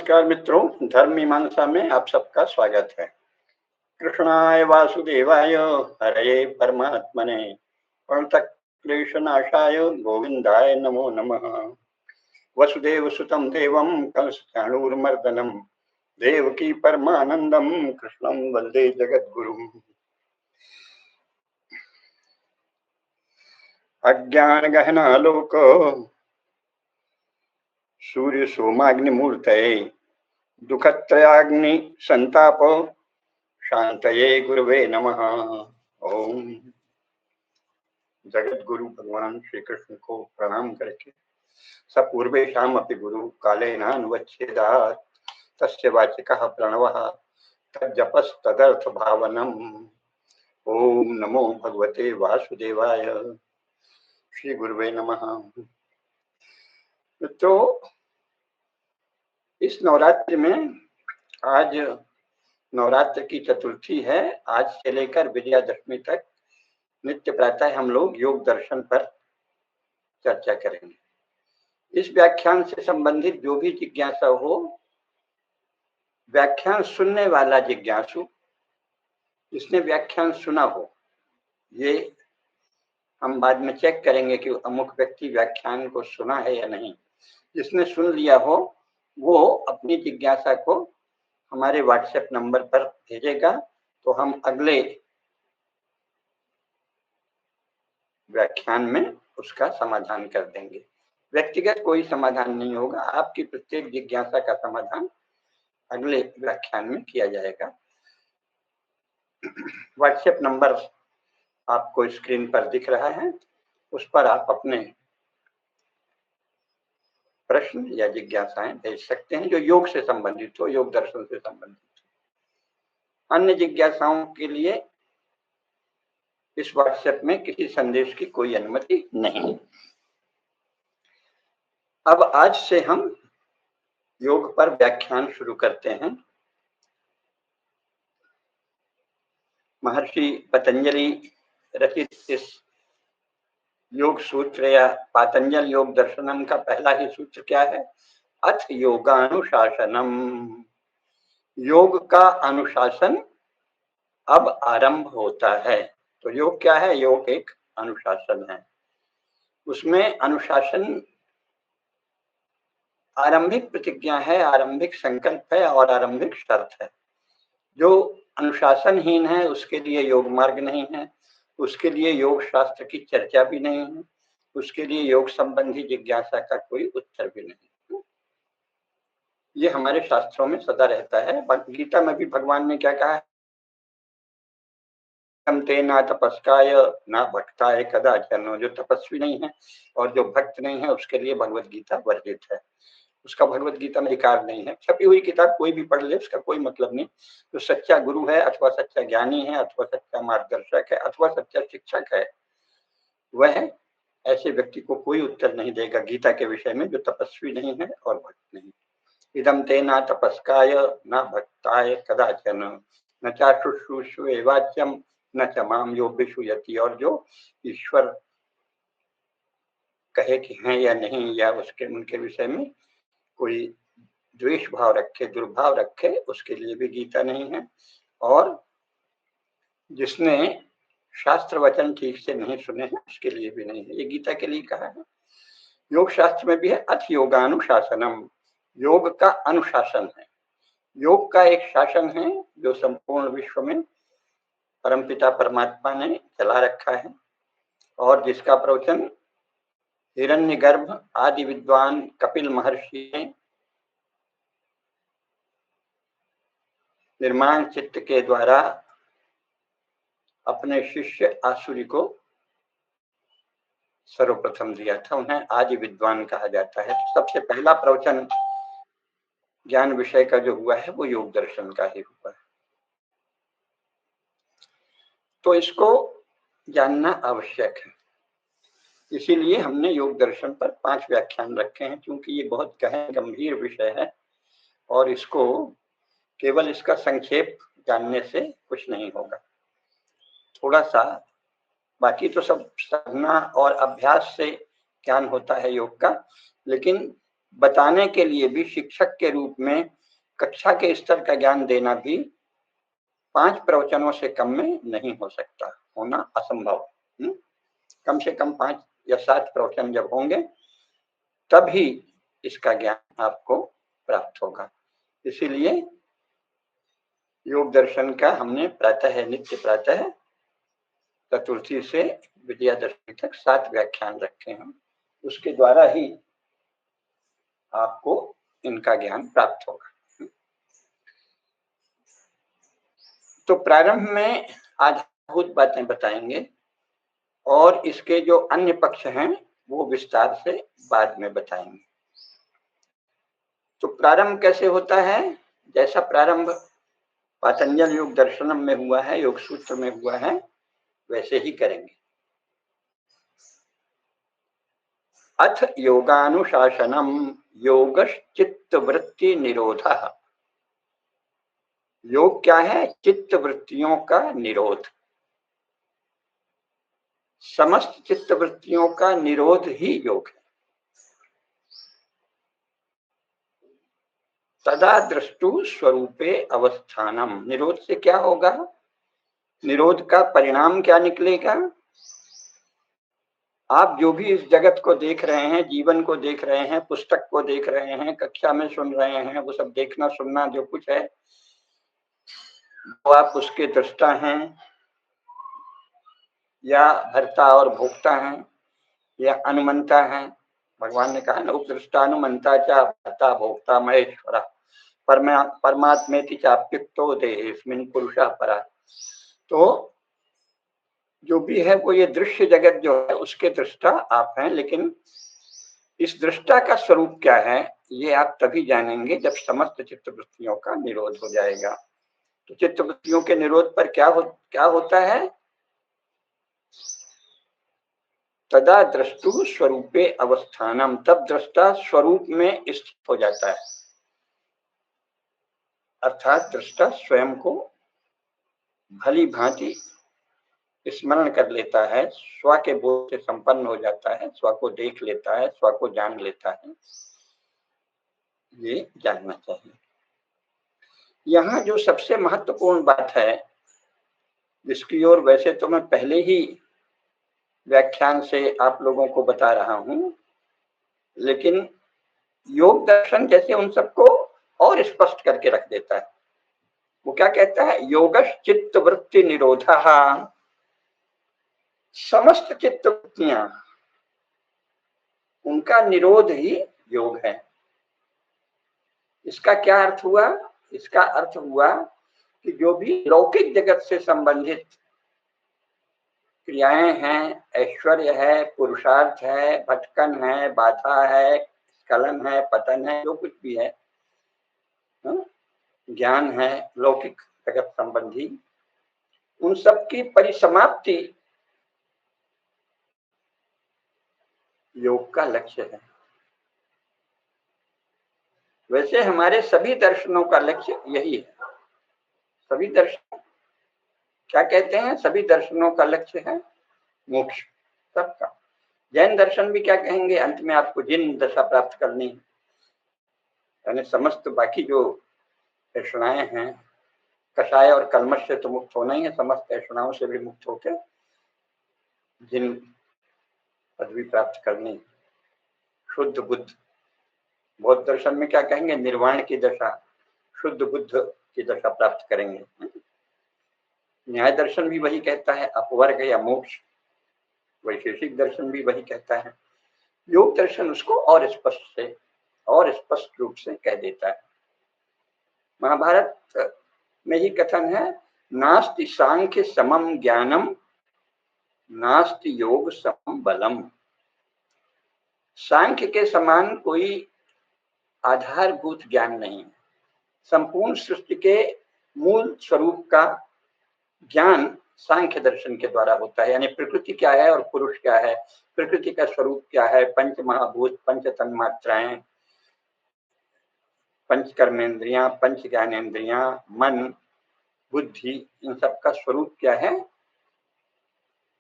नमस्कार मित्रों, धर्म मीमांसा में आप सबका स्वागत है। कृष्णाय वासुदेवाय हरये परमात्मने प्रणतक्लेशनाशाय गोविंदाय नमो नमः। वसुदेवसुतं देवं कंसचाणूरमर्दनं देवकी परमानंदं कृष्णं वंदे जगद्गुरुम्। अज्ञानगहनालोक सूर्य सोमाग्निमूर्तये दुःखत्रयाग्नि संताप शांतये गुरुवे नमः। ओम। जगत गुरु भगवान श्री कृष्ण को प्रणाम करके सपूर्वेषाम अपि गुरु कालेनानुवच्छेदात् तस्य वाचिकः प्रणवः तज्जपस्तदर्थ भावनम्। ओम नमो भगवते वासुदेवाय। श्री गुरुवे नमः। तो इस नवरात्रि में आज नवरात्र की चतुर्थी है। आज से लेकर विजयादशमी तक नित्य प्रातः हम लोग योग दर्शन पर चर्चा करेंगे। इस व्याख्यान से संबंधित जो भी जिज्ञासा हो, व्याख्यान सुनने वाला जिज्ञासु जिसने व्याख्यान सुना हो, ये हम बाद में चेक करेंगे कि अमुक व्यक्ति व्याख्यान को सुना है या नहीं। जिसने सुन लिया हो वो अपनी जिज्ञासा को हमारे व्हाट्सएप नंबर पर भेजेगा, तो हम अगले व्याख्यान में उसका समाधान कर देंगे। व्यक्तिगत कोई समाधान नहीं होगा, आपकी प्रत्येक जिज्ञासा का समाधान अगले व्याख्यान में किया जाएगा। व्हाट्सएप नंबर आपको स्क्रीन पर दिख रहा है, उस पर आप अपने प्रश्न या जिज्ञासाएं भेज सकते हैं जो योग से संबंधित हो, योग दर्शन से संबंधित हो। अन्य जिज्ञासाओं के लिए इस व्हाट्सएप में किसी संदेश की कोई अनुमति नहीं। अब आज से हम योग पर व्याख्यान शुरू करते हैं। महर्षि पतंजलि रचित इस योग सूत्र या पातंजल योग दर्शनम का पहला ही सूत्र क्या है? अथ योगानुशासनम। योग का अनुशासन अब आरंभ होता है। तो योग क्या है? योग एक अनुशासन है। उसमें अनुशासन आरंभिक प्रतिज्ञा है, आरंभिक संकल्प है और आरंभिक शर्त है। जो अनुशासनहीन है उसके लिए योग मार्ग नहीं है, उसके लिए योग शास्त्र की चर्चा भी नहीं है, उसके लिए योग संबंधी जिज्ञासा का कोई उत्तर भी नहीं। ये हमारे शास्त्रों में सदा रहता है। गीता में भी भगवान ने क्या कहा है? ते ना तपस्काय ना भक्ताय कदाचन। जो तपस्वी नहीं है और जो भक्त नहीं है उसके लिए भगवत गीता वर्जित है। उसका भगवत गीता में अधिकार नहीं है। छपी हुई किताब कोई भी पढ़ ले, उसका कोई मतलब नहीं। जो सच्चा गुरु है अथवा सच्चा ज्ञानी है अथवा सच्चा मार्गदर्शक है अथवा सच्चा शिक्षक है, वह ऐसे व्यक्ति को कोई उत्तर नहीं देगा गीता के विषय में जो तपस्वी नहीं है और भक्त नहीं। इदम ते ना तपस्काय ना भक्ताय कदाचन न चाशुश्रूषवे वाच्यम न च माम यो विषुयति। और जो ईश्वर कहे कि हैं या नहीं, या उसके उनके विषय में कोई द्वेष भाव रखे, दुर्भाव रखे, उसके लिए भी गीता नहीं है। और जिसने शास्त्र वचन ठीक से नहीं सुने हैं उसके लिए भी नहीं है। ये गीता के लिए कहा है। योग शास्त्र में भी है अथ योगानुशासनम। योग का अनुशासन है, योग का एक शासन है जो संपूर्ण विश्व में परमपिता परमात्मा ने चला रखा है और जिसका प्रवचन हिरण्यगर्भ आदि विद्वान कपिल महर्षि ने निर्माण चित्त के द्वारा अपने शिष्य आसुरी को सर्वप्रथम दिया था। उन्हें आदि विद्वान कहा जाता है। तो सबसे पहला प्रवचन ज्ञान विषय का जो हुआ है वो योग दर्शन का ही हुआ है। तो इसको जानना आवश्यक है, इसीलिए हमने योग दर्शन पर 5 व्याख्यान रखे हैं। क्योंकि ये बहुत गहन गंभीर विषय है और इसको केवल इसका संक्षेप जानने से कुछ नहीं होगा। थोड़ा सा बाकी तो सब साधना और अभ्यास से ज्ञान होता है योग का, लेकिन बताने के लिए भी शिक्षक के रूप में कक्षा के स्तर का ज्ञान देना भी 5 प्रवचनों से कम में नहीं हो सकता, होना असंभव। कम से कम 5 या 7 प्रवचन जब होंगे तभी इसका ज्ञान आपको प्राप्त होगा। इसीलिए योग दर्शन का हमने प्रातः नित्य प्रातः चतुर्थी से विजयादशमी तक 7 व्याख्यान रखे हैं। उसके द्वारा ही आपको इनका ज्ञान प्राप्त होगा। तो प्रारंभ में आधारभूत बातें बताएंगे और इसके जो अन्य पक्ष हैं वो विस्तार से बाद में बताएंगे। तो प्रारंभ कैसे होता है? जैसा प्रारंभ पातंजल योग दर्शनम में हुआ है, योग सूत्र में हुआ है, वैसे ही करेंगे। अथ योगानुशासनम योगश्चित्त वृत्ति निरोधः। योग क्या है? चित्त वृत्तियों का निरोध। समस्त चित्त वृत्तियों का निरोध ही योग है। तदा दृष्टु स्वरूपे अवस्थानम। निरोध से क्या होगा? निरोध का परिणाम क्या निकलेगा? आप जो भी इस जगत को देख रहे हैं, जीवन को देख रहे हैं, पुस्तक को देख रहे हैं, कक्षा में सुन रहे हैं, वो सब देखना सुनना जो कुछ है वो आप उसके दृष्टा हैं या भर्ता और भोक्ता हैं या अनुमंता हैं। भगवान ने कहा ना, उपदृष्टा अनुमंता चा भर्ता भोक्ता महेश्वरा परमात्मेति चाप्युक्तो देहेस्मिन् पुरुषः परा। तो जो भी है वो ये दृश्य जगत जो है उसके दृष्टा आप हैं, लेकिन इस दृष्टा का स्वरूप क्या है ये आप तभी जानेंगे जब समस्त चित्तवृत्तियों का निरोध हो जाएगा। तो चित्तवृत्तियों के निरोध पर क्या होता है? तदा दृष्टु स्वरूपे अवस्थानम। तब दृष्टा स्वरूप में स्थित हो जाता है, अर्थात दृष्टा स्वयं को भली भांति स्मरण कर लेता है, स्व के बोध से संपन्न हो जाता है, स्व को देख लेता है, स्व को जान लेता है। ये जानना चाहिए। यहाँ जो सबसे महत्वपूर्ण बात है, जिसकी ओर वैसे तो मैं पहले ही व्याख्यान से आप लोगों को बता रहा हूं, लेकिन योग दर्शन जैसे उन सबको और स्पष्ट करके रख देता है। वो क्या कहता है? योगश चित्त वृत्ति निरोधः। समस्त चित्त वृत्तियां, उनका निरोध ही योग है। इसका क्या अर्थ हुआ? इसका अर्थ हुआ कि जो भी लौकिक जगत से संबंधित क्रियाएं हैं, ऐश्वर्य है, पुरुषार्थ है, भटकन है, बाधा है, स्खलन है, पतन है, जो कुछ भी है, ज्ञान है लौकिक जगत संबंधी, उन सब की परिसमाप्ति योग का लक्ष्य है। वैसे हमारे सभी दर्शनों का लक्ष्य यही है। सभी दर्शन क्या कहते हैं? सभी दर्शनों का लक्ष्य है मोक्ष, सबका। जैन दर्शन भी क्या कहेंगे? अंत में आपको जिन दशा प्राप्त करनी है, यानी समस्त बाकी जो ऐषणाएं हैं, कषाय और कलमश से तो मुक्त होना ही है, समस्त ऐषणाओं से भी मुक्त होकर जिन पदवी प्राप्त करनी, शुद्ध बुद्ध। बौद्ध दर्शन में क्या कहेंगे? निर्वाण की दशा, शुद्ध बुद्ध की दशा प्राप्त करेंगे। न्याय दर्शन भी वही कहता है, अपवर्ग या मोक्ष। वैशेषिक दर्शन भी वही कहता है। योग दर्शन उसको और स्पष्ट रूप से कह देता है। महाभारत में ही कथन है, नास्ति सांख्य समम ज्ञानम नास्ति योग समम बलम। सांख्य के समान कोई आधारभूत ज्ञान नहीं। संपूर्ण सृष्टि के मूल स्वरूप का ज्ञान सांख्य दर्शन के द्वारा होता है। यानी प्रकृति क्या है और पुरुष क्या है, प्रकृति का स्वरूप क्या है, पंच महाभूत, पंच तन्मात्राएं, पंच कर्मेंद्रियां, पंच ज्ञानेन्द्रियां, मन, बुद्धि, इन सब का स्वरूप क्या है,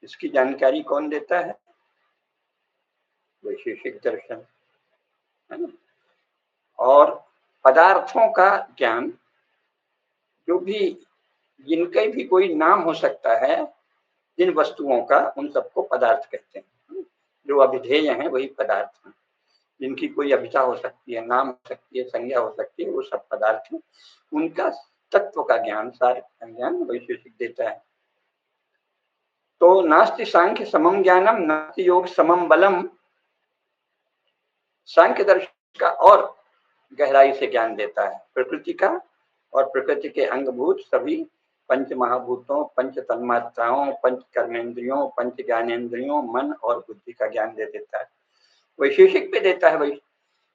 इसकी जानकारी कौन देता है? वैशेषिक दर्शन, है ना। और पदार्थों का ज्ञान, जो भी जिनके भी कोई नाम हो सकता है, जिन वस्तुओं का, उन सबको पदार्थ कहते हैं। जो अभिधेय हैं वही पदार्थ हैं। जिनकी कोई अभिधा हो सकती है, नाम हो सकती है, संज्ञा हो सकती है, वो सब पदार्थ हैं। उनका तत्व का ज्ञान, सार का ज्ञान वैशेषिक देता है। तो नास्ति सांख्य समम ज्ञानम नास्ति योग समम बलम, सांख्य दर्शन का और गहराई से ज्ञान देता है प्रकृति का, और प्रकृति के अंगभूत सभी पंच महाभूतों, पंच तन्मात्राओं, पंच कर्मेंद्रियों, पंच ज्ञानेन्द्रियों, मन और बुद्धि का ज्ञान दे देता है। वैशेषिक पे देता है वही।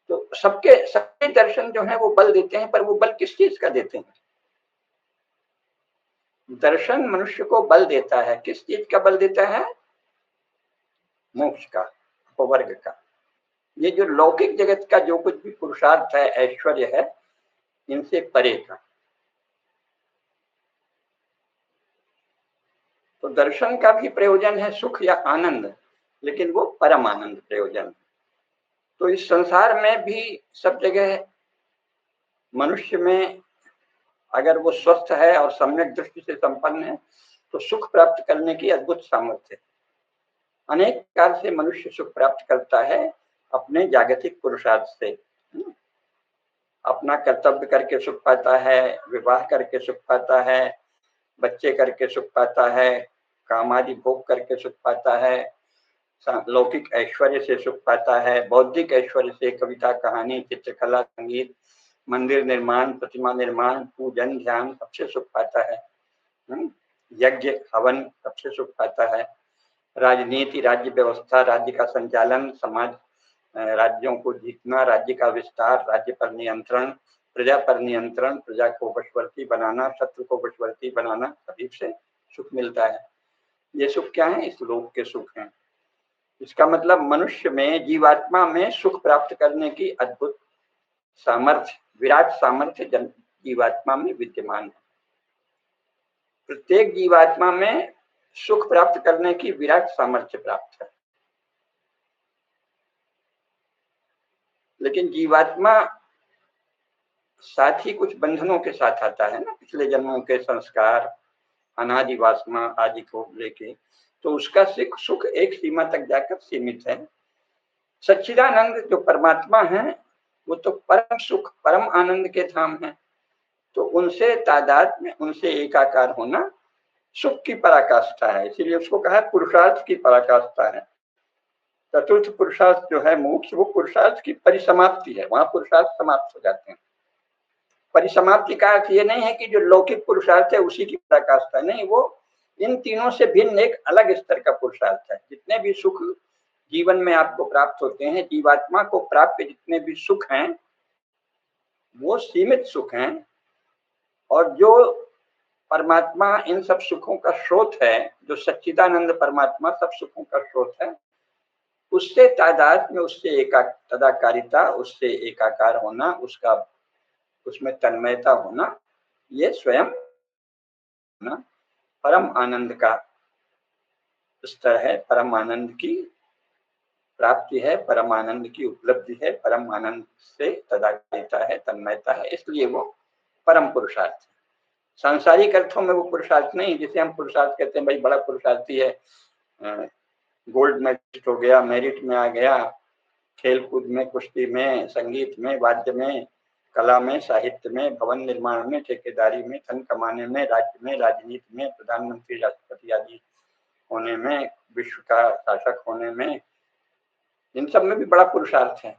तो सबके दर्शन जो है वो बल देते हैं, पर वो बल किस चीज का देते हैं? दर्शन मनुष्य को बल देता है, किस चीज का बल देता है? मोक्ष का, अपवर्ग का। ये जो लौकिक जगत का जो कुछ भी पुरुषार्थ है, ऐश्वर्य है, इनसे परे का। तो दर्शन का भी प्रयोजन है सुख या आनंद, लेकिन वो परम आनंद प्रयोजन। तो इस संसार में भी सब जगह मनुष्य में अगर वो स्वस्थ है और सम्यक दृष्टि से संपन्न है, तो सुख प्राप्त करने की अद्भुत सामर्थ्य है। अनेक प्रकार से मनुष्य सुख प्राप्त करता है अपने जागतिक पुरुषार्थ से। अपना कर्तव्य करके सुख पाता है, विवाह करके सुख पाता है, बच्चे करके सुख पाता है, काम आदि भोग करके सुख पाता है, लौकिक ऐश्वर्य से सुख पाता है, बौद्धिक ऐश्वर्य से कविता, कहानी, चित्रकला, संगीत, मंदिर निर्माण, प्रतिमा निर्माण, पूजन, ध्यान, सबसे सुख पाता है। यज्ञ, हवन, सबसे सुख पाता है। राजनीति, राज्य व्यवस्था, राज्य का संचालन, समाज, राज्यों को जीतना, राज्य का विस्तार, राज्य पर नियंत्रण, प्रजा पर नियंत्रण, प्रजा को वशवर्ती बनाना, शत्रु को वशवर्ती बनाना, सभी से सुख मिलता है। ये सुख क्या है? इस लोक के सुख हैं। इसका मतलब मनुष्य में, जीवात्मा में सुख प्राप्त करने की अद्भुत सामर्थ्य, विराट सामर्थ्य जीवात्मा में विद्यमान है। प्रत्येक जीवात्मा में सुख प्राप्त करने की विराट सामर्थ्य प्राप्त है। लेकिन जीवात्मा साथ ही कुछ बंधनों के साथ आता है ना, पिछले जन्मों के संस्कार, अनादि वासना आदि को लेके। तो उसका सुख एक सीमा तक जाकर सीमित है। सच्चिदानंद जो परमात्मा है, वो तो परम सुख, परम आनंद के धाम है। तो उनसे तादाद में, उनसे एकाकार होना सुख की पराकाष्ठा है। इसीलिए उसको कहा पुरुषार्थ की पराकाष्ठा है। चतुर्थ पुरुषार्थ जो है मोक्ष, वो पुरुषार्थ की परिसमाप्ति है। वहां पुरुषार्थ समाप्त हो जाते हैं। परिसमाप्ति का अर्थ ये नहीं है कि जो लौकिक पुरुषार्थ है उसी की पराकाष्ठा, नहीं, वो इन तीनों से भिन्न एक अलग स्तर का पुरुषार्थ है। जितने भी सुख जीवन में आपको प्राप्त होते हैं, जीवात्मा को प्राप्त जितने भी सुख हैं, वो सीमित सुख हैं। और जो परमात्मा इन सब सुखों का स्रोत है, जो सच्चिदानंद परमात्मा सब सुखों का स्रोत है, उससे तादाद में, उससे तदाकारिता, उससे एकाकार होना, उसका उसमें तन्मयता होना, ये स्वयं ना परम आनंद का स्तर है, परम आनंद की प्राप्ति है, परम आनंद की उपलब्धि है, परम आनंद से तदाकारिता है, तन्मयता है। इसलिए वो परम पुरुषार्थ है। सांसारिक अर्थों में वो पुरुषार्थ नहीं, जिसे हम पुरुषार्थ कहते हैं, भाई बड़ा पुरुषार्थी है, गोल्ड मेडलिस्ट हो गया, मेरिट में आ गया, खेल कूद में, कुश्ती में, संगीत में, वाद्य में, कला में, साहित्य में, भवन निर्माण में, ठेकेदारी में, धन कमाने में, राज्य में, राजनीति में, प्रधानमंत्री, राष्ट्रपति आदि होने में, विश्व का शासक होने में, इन सब में भी बड़ा पुरुषार्थ है।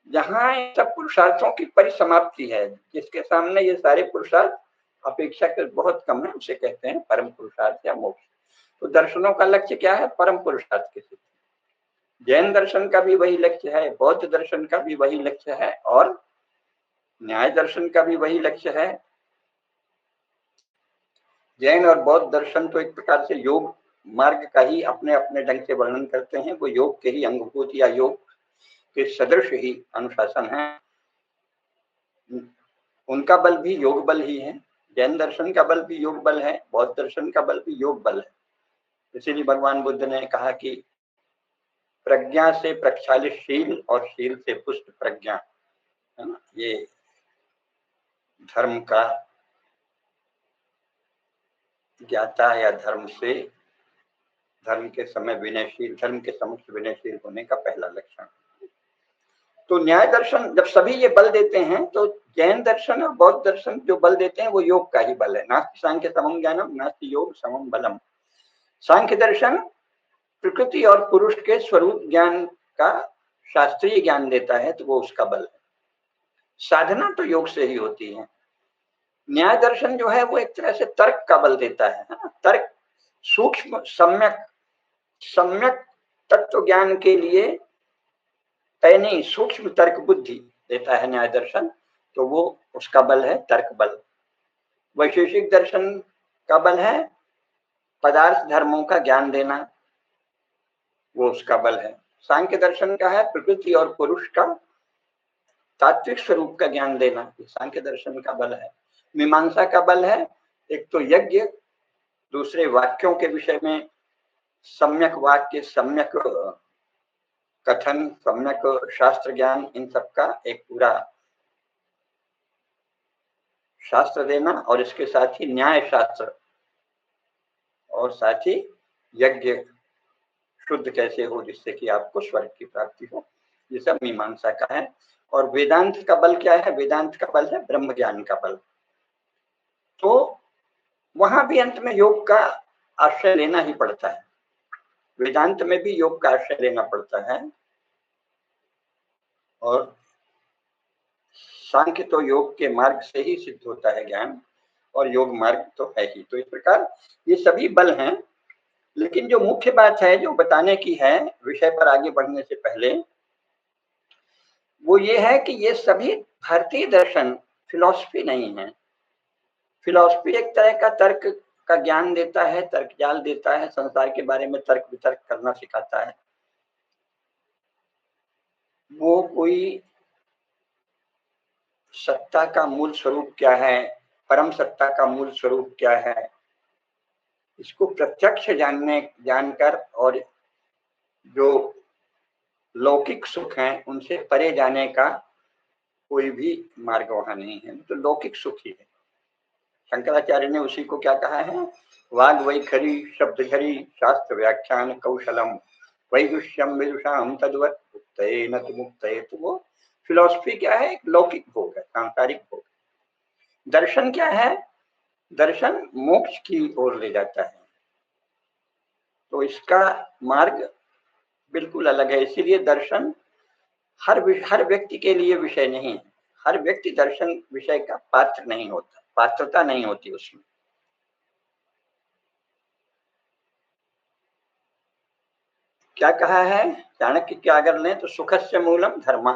जहाँ इन सब पुरुषार्थों की परिसमाप्ति है, जिसके सामने ये सारे पुरुषार्थ अपेक्षाकृत बहुत कम है, उसे कहते हैं परम पुरुषार्थ या मोक्ष। तो दर्शनों का लक्ष्य क्या है? परम पुरुषार्थ की सिद्धि। जैन दर्शन का भी वही लक्ष्य है, बौद्ध दर्शन का भी वही लक्ष्य है, और न्याय दर्शन का भी वही लक्ष्य है। जैन और बौद्ध दर्शन तो एक प्रकार से योग मार्ग का ही अपने अपने ढंग से वर्णन करते हैं। वो योग के ही अंगभूत या योग के सदृश ही अनुशासन है। उनका बल भी योग बल ही है। जैन दर्शन का बल भी योग बल है, बौद्ध दर्शन का बल भी योग बल है। इसीलिए भगवान बुद्ध ने कहा कि प्रज्ञा से प्रक्षालित शील और शील से पुष्ट प्रज्ञा। है ना। ये धर्म का ज्ञाता या धर्म के समय विनयशील, धर्म के समक्ष विनयशील होने का पहला लक्षण। तो न्याय दर्शन जब सभी ये बल देते हैं, तो जैन दर्शन और बौद्ध दर्शन जो बल देते हैं वो योग का ही बल है। नास्ति सांख्य समम ज्ञानम नास्ति योग समम बलम। सांख्य दर्शन प्रकृति और पुरुष के स्वरूप ज्ञान का शास्त्रीय ज्ञान देता है, तो वो उसका बल है। साधना तो योग से ही होती है। न्याय दर्शन जो है वो एक तरह से तर्क का बल देता है ना। तर्क सूक्ष्म सम्यक तत्व ज्ञान के लिए तय नहीं, सूक्ष्म तर्क बुद्धि देता है न्याय दर्शन, तो वो उसका बल है तर्क बल। वैशेषिक दर्शन का बल है पदार्थ धर्मों का ज्ञान देना, वो उसका बल है। सांख्य दर्शन का है प्रकृति और पुरुष का तात्विक स्वरूप का ज्ञान देना, सांख्य दर्शन का बल है। मीमांसा का बल है एक तो यज्ञ, दूसरे वाक्यों के विषय में सम्यक वाक्य, सम्यक कथन, सम्यक शास्त्र ज्ञान, इन सब का एक पूरा शास्त्र देना, और इसके साथ ही न्याय शास्त्र और साथ ही यज्ञ शुद्ध कैसे हो जिससे कि आपको स्वर्ग की प्राप्ति हो, ये सब मीमांसा का है। और वेदांत का बल क्या है? वेदांत का बल है ब्रह्म ज्ञान का बल। तो वहां भी अंत में योग का आश्रय लेना ही पड़ता है, वेदांत में भी योग का आश्रय लेना पड़ता है। और सांख्य तो योग के मार्ग से ही सिद्ध होता है ज्ञान, और योग मार्ग तो है ही। तो इस प्रकार ये सभी बल हैं। लेकिन जो मुख्य बात है जो बताने की है विषय पर आगे बढ़ने से पहले, वो ये है कि ये सभी भारतीय दर्शन फिलॉसफी नहीं है। फिलॉसफी एक तरह का तर्क का ज्ञान देता है, तर्क जाल देता है, संसार के बारे में तर्क वितर्क करना सिखाता है। वो कोई सत्ता का मूल स्वरूप क्या है, परम सत्ता का मूल स्वरूप क्या है, इसको प्रत्यक्ष जानकर और जो लौकिक सुख हैं उनसे परे जाने का कोई भी मार्ग वहां नहीं है। तो लौकिक सुख ही है। शंकराचार्य ने उसी को क्या कहा है? वाग वैखरी शब्द घरी शास्त्र व्याख्यान कौशलम वैदुष्यम विदुषाम तद्वत मुक्तये न तो मुक्तये। तो वो फिलॉसफी क्या है? एक लौकिक भोग है, सांसारिक भोग। दर्शन क्या है? दर्शन मोक्ष की ओर ले जाता है। तो इसका मार्ग बिल्कुल अलग है। इसीलिए दर्शन हर व्यक्ति के लिए विषय नहीं है। हर व्यक्ति दर्शन विषय का पात्र नहीं होता, पात्रता नहीं होती उसमें। क्या कहा है चाणक्य के अगर लें तो सुखस्य मूलम धर्म,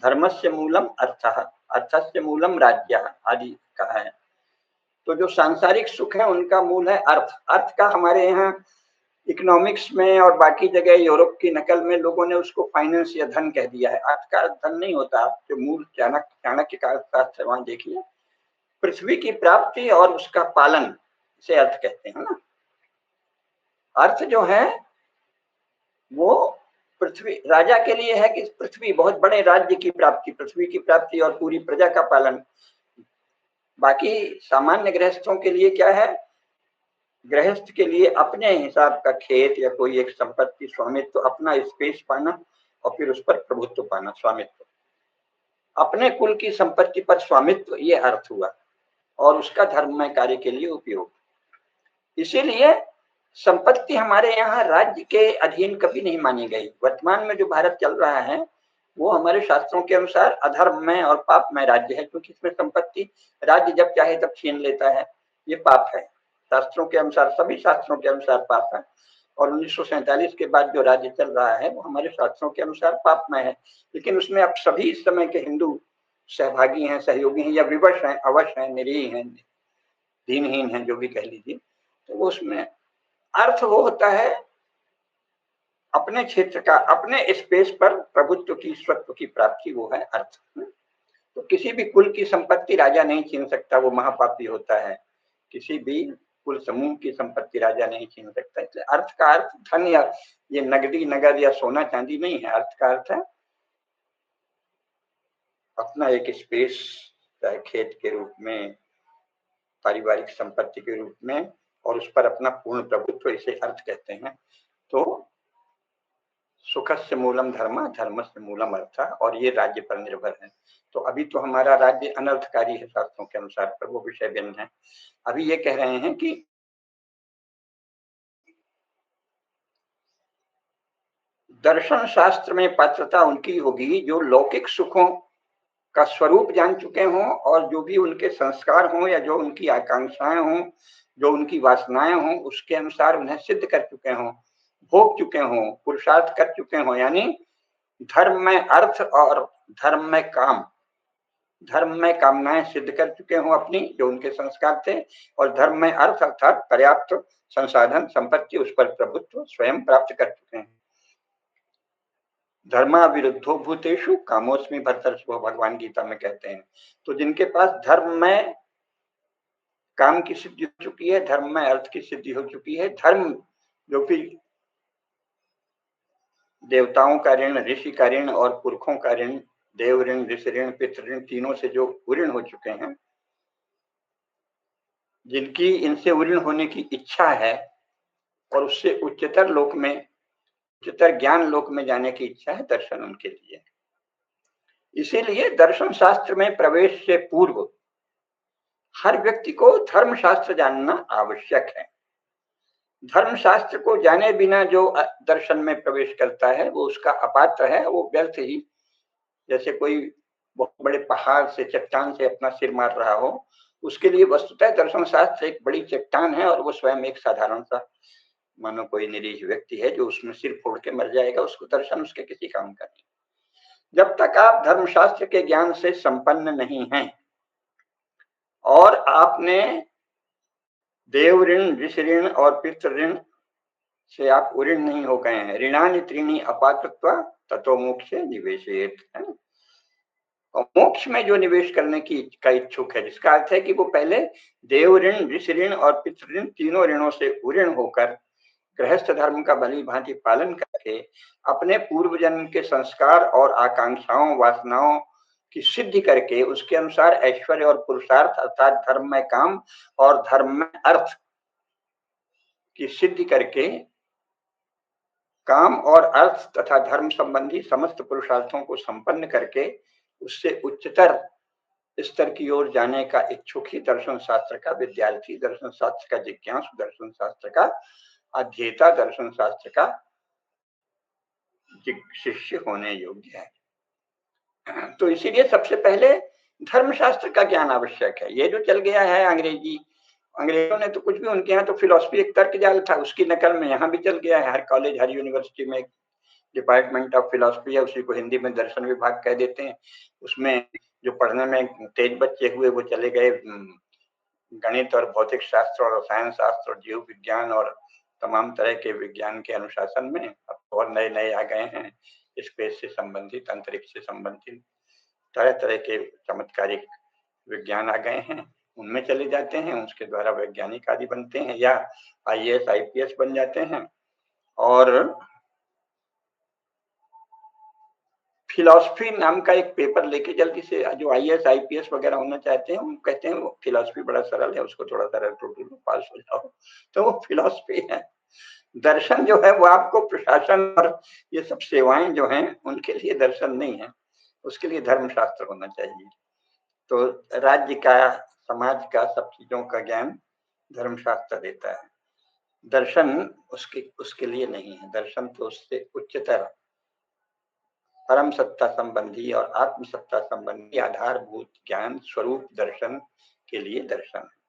धर्मस्य मूलम अर्थ, अर्थस्य मूलम राज्य आदि कहा है। तो जो सांसारिक सुख है उनका मूल है अर्थ। अर्थ का हमारे यहाँ इकोनॉमिक्स में और बाकी जगह यूरोप की नकल में लोगों ने उसको फाइनेंस या धन कह दिया है। अर्थ का धन नहीं होता। जो मूल चाणक्य का अर्थशास्त्र वहां देखिए, पृथ्वी की प्राप्ति और उसका पालन से अर्थ कहते हैं ना। अर्थ जो है वो पृथ्वी राजा के लिए है कि पृथ्वी, बहुत बड़े राज्य की प्राप्ति, पृथ्वी की प्राप्ति और पूरी प्रजा का पालन। बाकी सामान्य गृहस्थों के लिए क्या है? गृहस्थ के लिए अपने हिसाब का खेत या कोई एक संपत्ति, स्वामित्व, अपना स्पेस पाना और फिर उस पर प्रभुत्व पाना, स्वामित्व, अपने कुल की संपत्ति पर स्वामित्व, ये अर्थ हुआ। और उसका धर्ममय कार्य के लिए उपयोग। इसीलिए संपत्ति हमारे यहाँ राज्य के अधीन कभी नहीं मानी गई। वर्तमान में जो भारत चल रहा है वो हमारे शास्त्रों के अनुसार अधर्ममय और पापमय राज्य है, क्योंकि इसमें संपत्ति राज्य जब चाहे तब छीन लेता है। ये पाप है शास्त्रों के अनुसार, सभी शास्त्रों के अनुसार पाप है। और 1947 के बाद जो राज्य चल रहा है वो हमारे शास्त्रों के अनुसार पापमय है। लेकिन उसमें अब सभी इस समय के हिंदू सहभागी हैं, सहयोगी हैं, या विवश हैं, अवश्य हैं, निरीह हैं, दीनहीन हैं, जो भी कह लीजिए। तो वो उसमें अर्थ वो होता है अपने क्षेत्र का, अपने स्पेस पर प्रभुत्व की, स्वत्व की प्राप्ति, वो है अर्थ। तो किसी भी कुल की संपत्ति राजा नहीं छीन सकता, वो महापापी होता है। किसी भी कुल समूह की संपत्ति राजा नहीं छीन सकता। इसलिए अर्थ का अर्थ धन या ये नगदी नगद या सोना चांदी नहीं है। अर्थ का अर्थ है अपना एक स्पेस, चाहे खेत के रूप में, पारिवारिक संपत्ति के रूप में, और उस पर अपना पूर्ण प्रभुत्व, इसे अर्थ कहते हैं। तो सुखस्य मूलम धर्म, धर्मस्य मूलम अर्थ, और ये राज्य पर निर्भर है। तो अभी तो हमारा राज्य अनर्थकारी है शास्त्रों के अनुसार, पर वो विषय भिन्न है। अभी ये कह रहे हैं कि दर्शन शास्त्र में पात्रता उनकी होगी जो लौकिक सुखों का स्वरूप जान चुके हों, और जो भी उनके संस्कार हों या जो उनकी आकांक्षाएं हों, जो उनकी वासनाएं हों, उसके अनुसार उन्हें सिद्ध कर चुके हों, भोग चुके हों, पुरुषार्थ कर चुके हों। यानी धर्म में अर्थ और धर्म में काम, धर्म में कामनाएं सिद्ध कर चुके हों अपनी, जो उनके संस्कार थे, और धर्म में अर्थ अर्थात पर्याप्त संसाधन संपत्ति, उस पर प्रभुत्व स्वयं प्राप्त कर चुके हैं। धर्मा विरुद्धो भूतेषु कामोस्मि भरतर्षभ, भगवान गीता में कहते हैं। तो जिनके पास धर्म में काम की सिद्धि हो चुकी है, धर्म में अर्थ की सिद्धि हो चुकी है, धर्म जो कि देवताओं का ऋण, ऋषि का ऋण और पुरखों का ऋण, देव ऋण, ऋषि ऋण, पितृ ऋण, तीनों से जो उऋण हो चुके हैं, जिनकी इनसे उऋण होने की इच्छा है और उससे उच्चतर लोक में, उच्चतर ज्ञान लोक में जाने की इच्छा है, दर्शन उनके लिए। इसीलिए दर्शन शास्त्र में प्रवेश से पूर्व हर व्यक्ति को धर्म शास्त्र जानना आवश्यक है। धर्म शास्त्र को जाने बिना जो दर्शन में प्रवेश करता है वो उसका अपात्र है, वो व्यर्थ ही, जैसे कोई बहुत बड़े पहाड़ से, चट्टान से अपना सिर मार रहा हो, उसके लिए वस्तुतः दर्शन शास्त्र एक बड़ी चट्टान है और वो स्वयं एक साधारण सा, मानो कोई निरीह व्यक्ति है जो उसमें सिर फोड़ के मर जाएगा, उसको दर्शन उसके किसी काम का नहीं। जब तक आप धर्मशास्त्र के ज्ञान से संपन्न नहीं हैं और आपने देव ऋण, ऋषि ऋण और पितृ ऋण से आप उऋण नहीं हो गए हैं, ऋणानि त्रीणि अपाकृत्वा ततो मोक्षे निवेशेत, है ना। और मोक्ष में जो निवेश करने की का इच्छुक है, जिसका अर्थ है कि वो पहले देव ऋण, ऋषि ऋण और पितृ ऋण, तीनों ऋणों से उऋण होकर गृहस्थ धर्म का भली भांति पालन करके अपने पूर्व जन्म के संस्कार और आकांक्षाओं, वासनाओं की सिद्धि करके उसके अनुसार ऐश्वर्य और पुरुषार्थ अर्थात धर्म में काम और धर्म में अर्थ की सिद्धि करके काम और अर्थ तथा धर्म संबंधी समस्त पुरुषार्थों को संपन्न करके उससे उच्चतर स्तर की ओर जाने का इच्छुक ही दर्शन शास्त्र का विद्यार्थी, दर्शन शास्त्र का जिज्ञासु, दर्शन शास्त्र का अध्येता, दर्शन शास्त्र का शिष्य होने योग्य है। तो इसीलिए सबसे पहले धर्मशास्त्र का ज्ञान आवश्यक है। ये जो चल गया है अंग्रेजी, अंग्रेजों ने तो कुछ भी, उनके यहाँ तो फिलॉसफी एक तर्क जाल था, उसकी नकल में यहाँ भी चल गया है। हर कॉलेज, हर यूनिवर्सिटी में डिपार्टमेंट ऑफ फिलॉसफी है, उसी को हिंदी में दर्शन विभाग कह देते हैं। उसमें जो पढ़ने में तेज बच्चे हुए वो चले गए गणित और भौतिक शास्त्र और रसायन शास्त्र और जीव विज्ञान और तमाम तरह के विज्ञान के अनुशासन में। अब और नए नए आ गए हैं, स्पेस से संबंधित, अंतरिक्ष से संबंधित तरह तरह के चमत्कारिक विज्ञान आ गए हैं, उनमें चले जाते हैं, उसके द्वारा वैज्ञानिक आदि बनते हैं या आईएएस आईपीएस बन जाते हैं। और फिलॉसफी नाम का एक पेपर लेके जल्दी से जो आईएएस आईपीएस वगैरह होना चाहते हैं, वो कहते हैं वो फिलॉसफी बड़ा सरल है, उसको थोड़ा सा रटो टूटो पास हो जाओ, तो वो फिलॉसफी है। दर्शन जो है वो आपको प्रशासन और ये सब सेवाएं जो हैं उनके लिए दर्शन नहीं है, उसके लिए धर्मशास्त्र होना चाहिए। तो राज्य का, समाज का, सब चीजों का ज्ञान धर्मशास्त्र देता है, दर्शन उसके उसके लिए नहीं है। दर्शन तो उससे उच्चतर परम सत्ता संबंधी और आत्म सत्ता संबंधी आधारभूत ज्ञान स्वरूप दर्शन के लिए दर्शन है।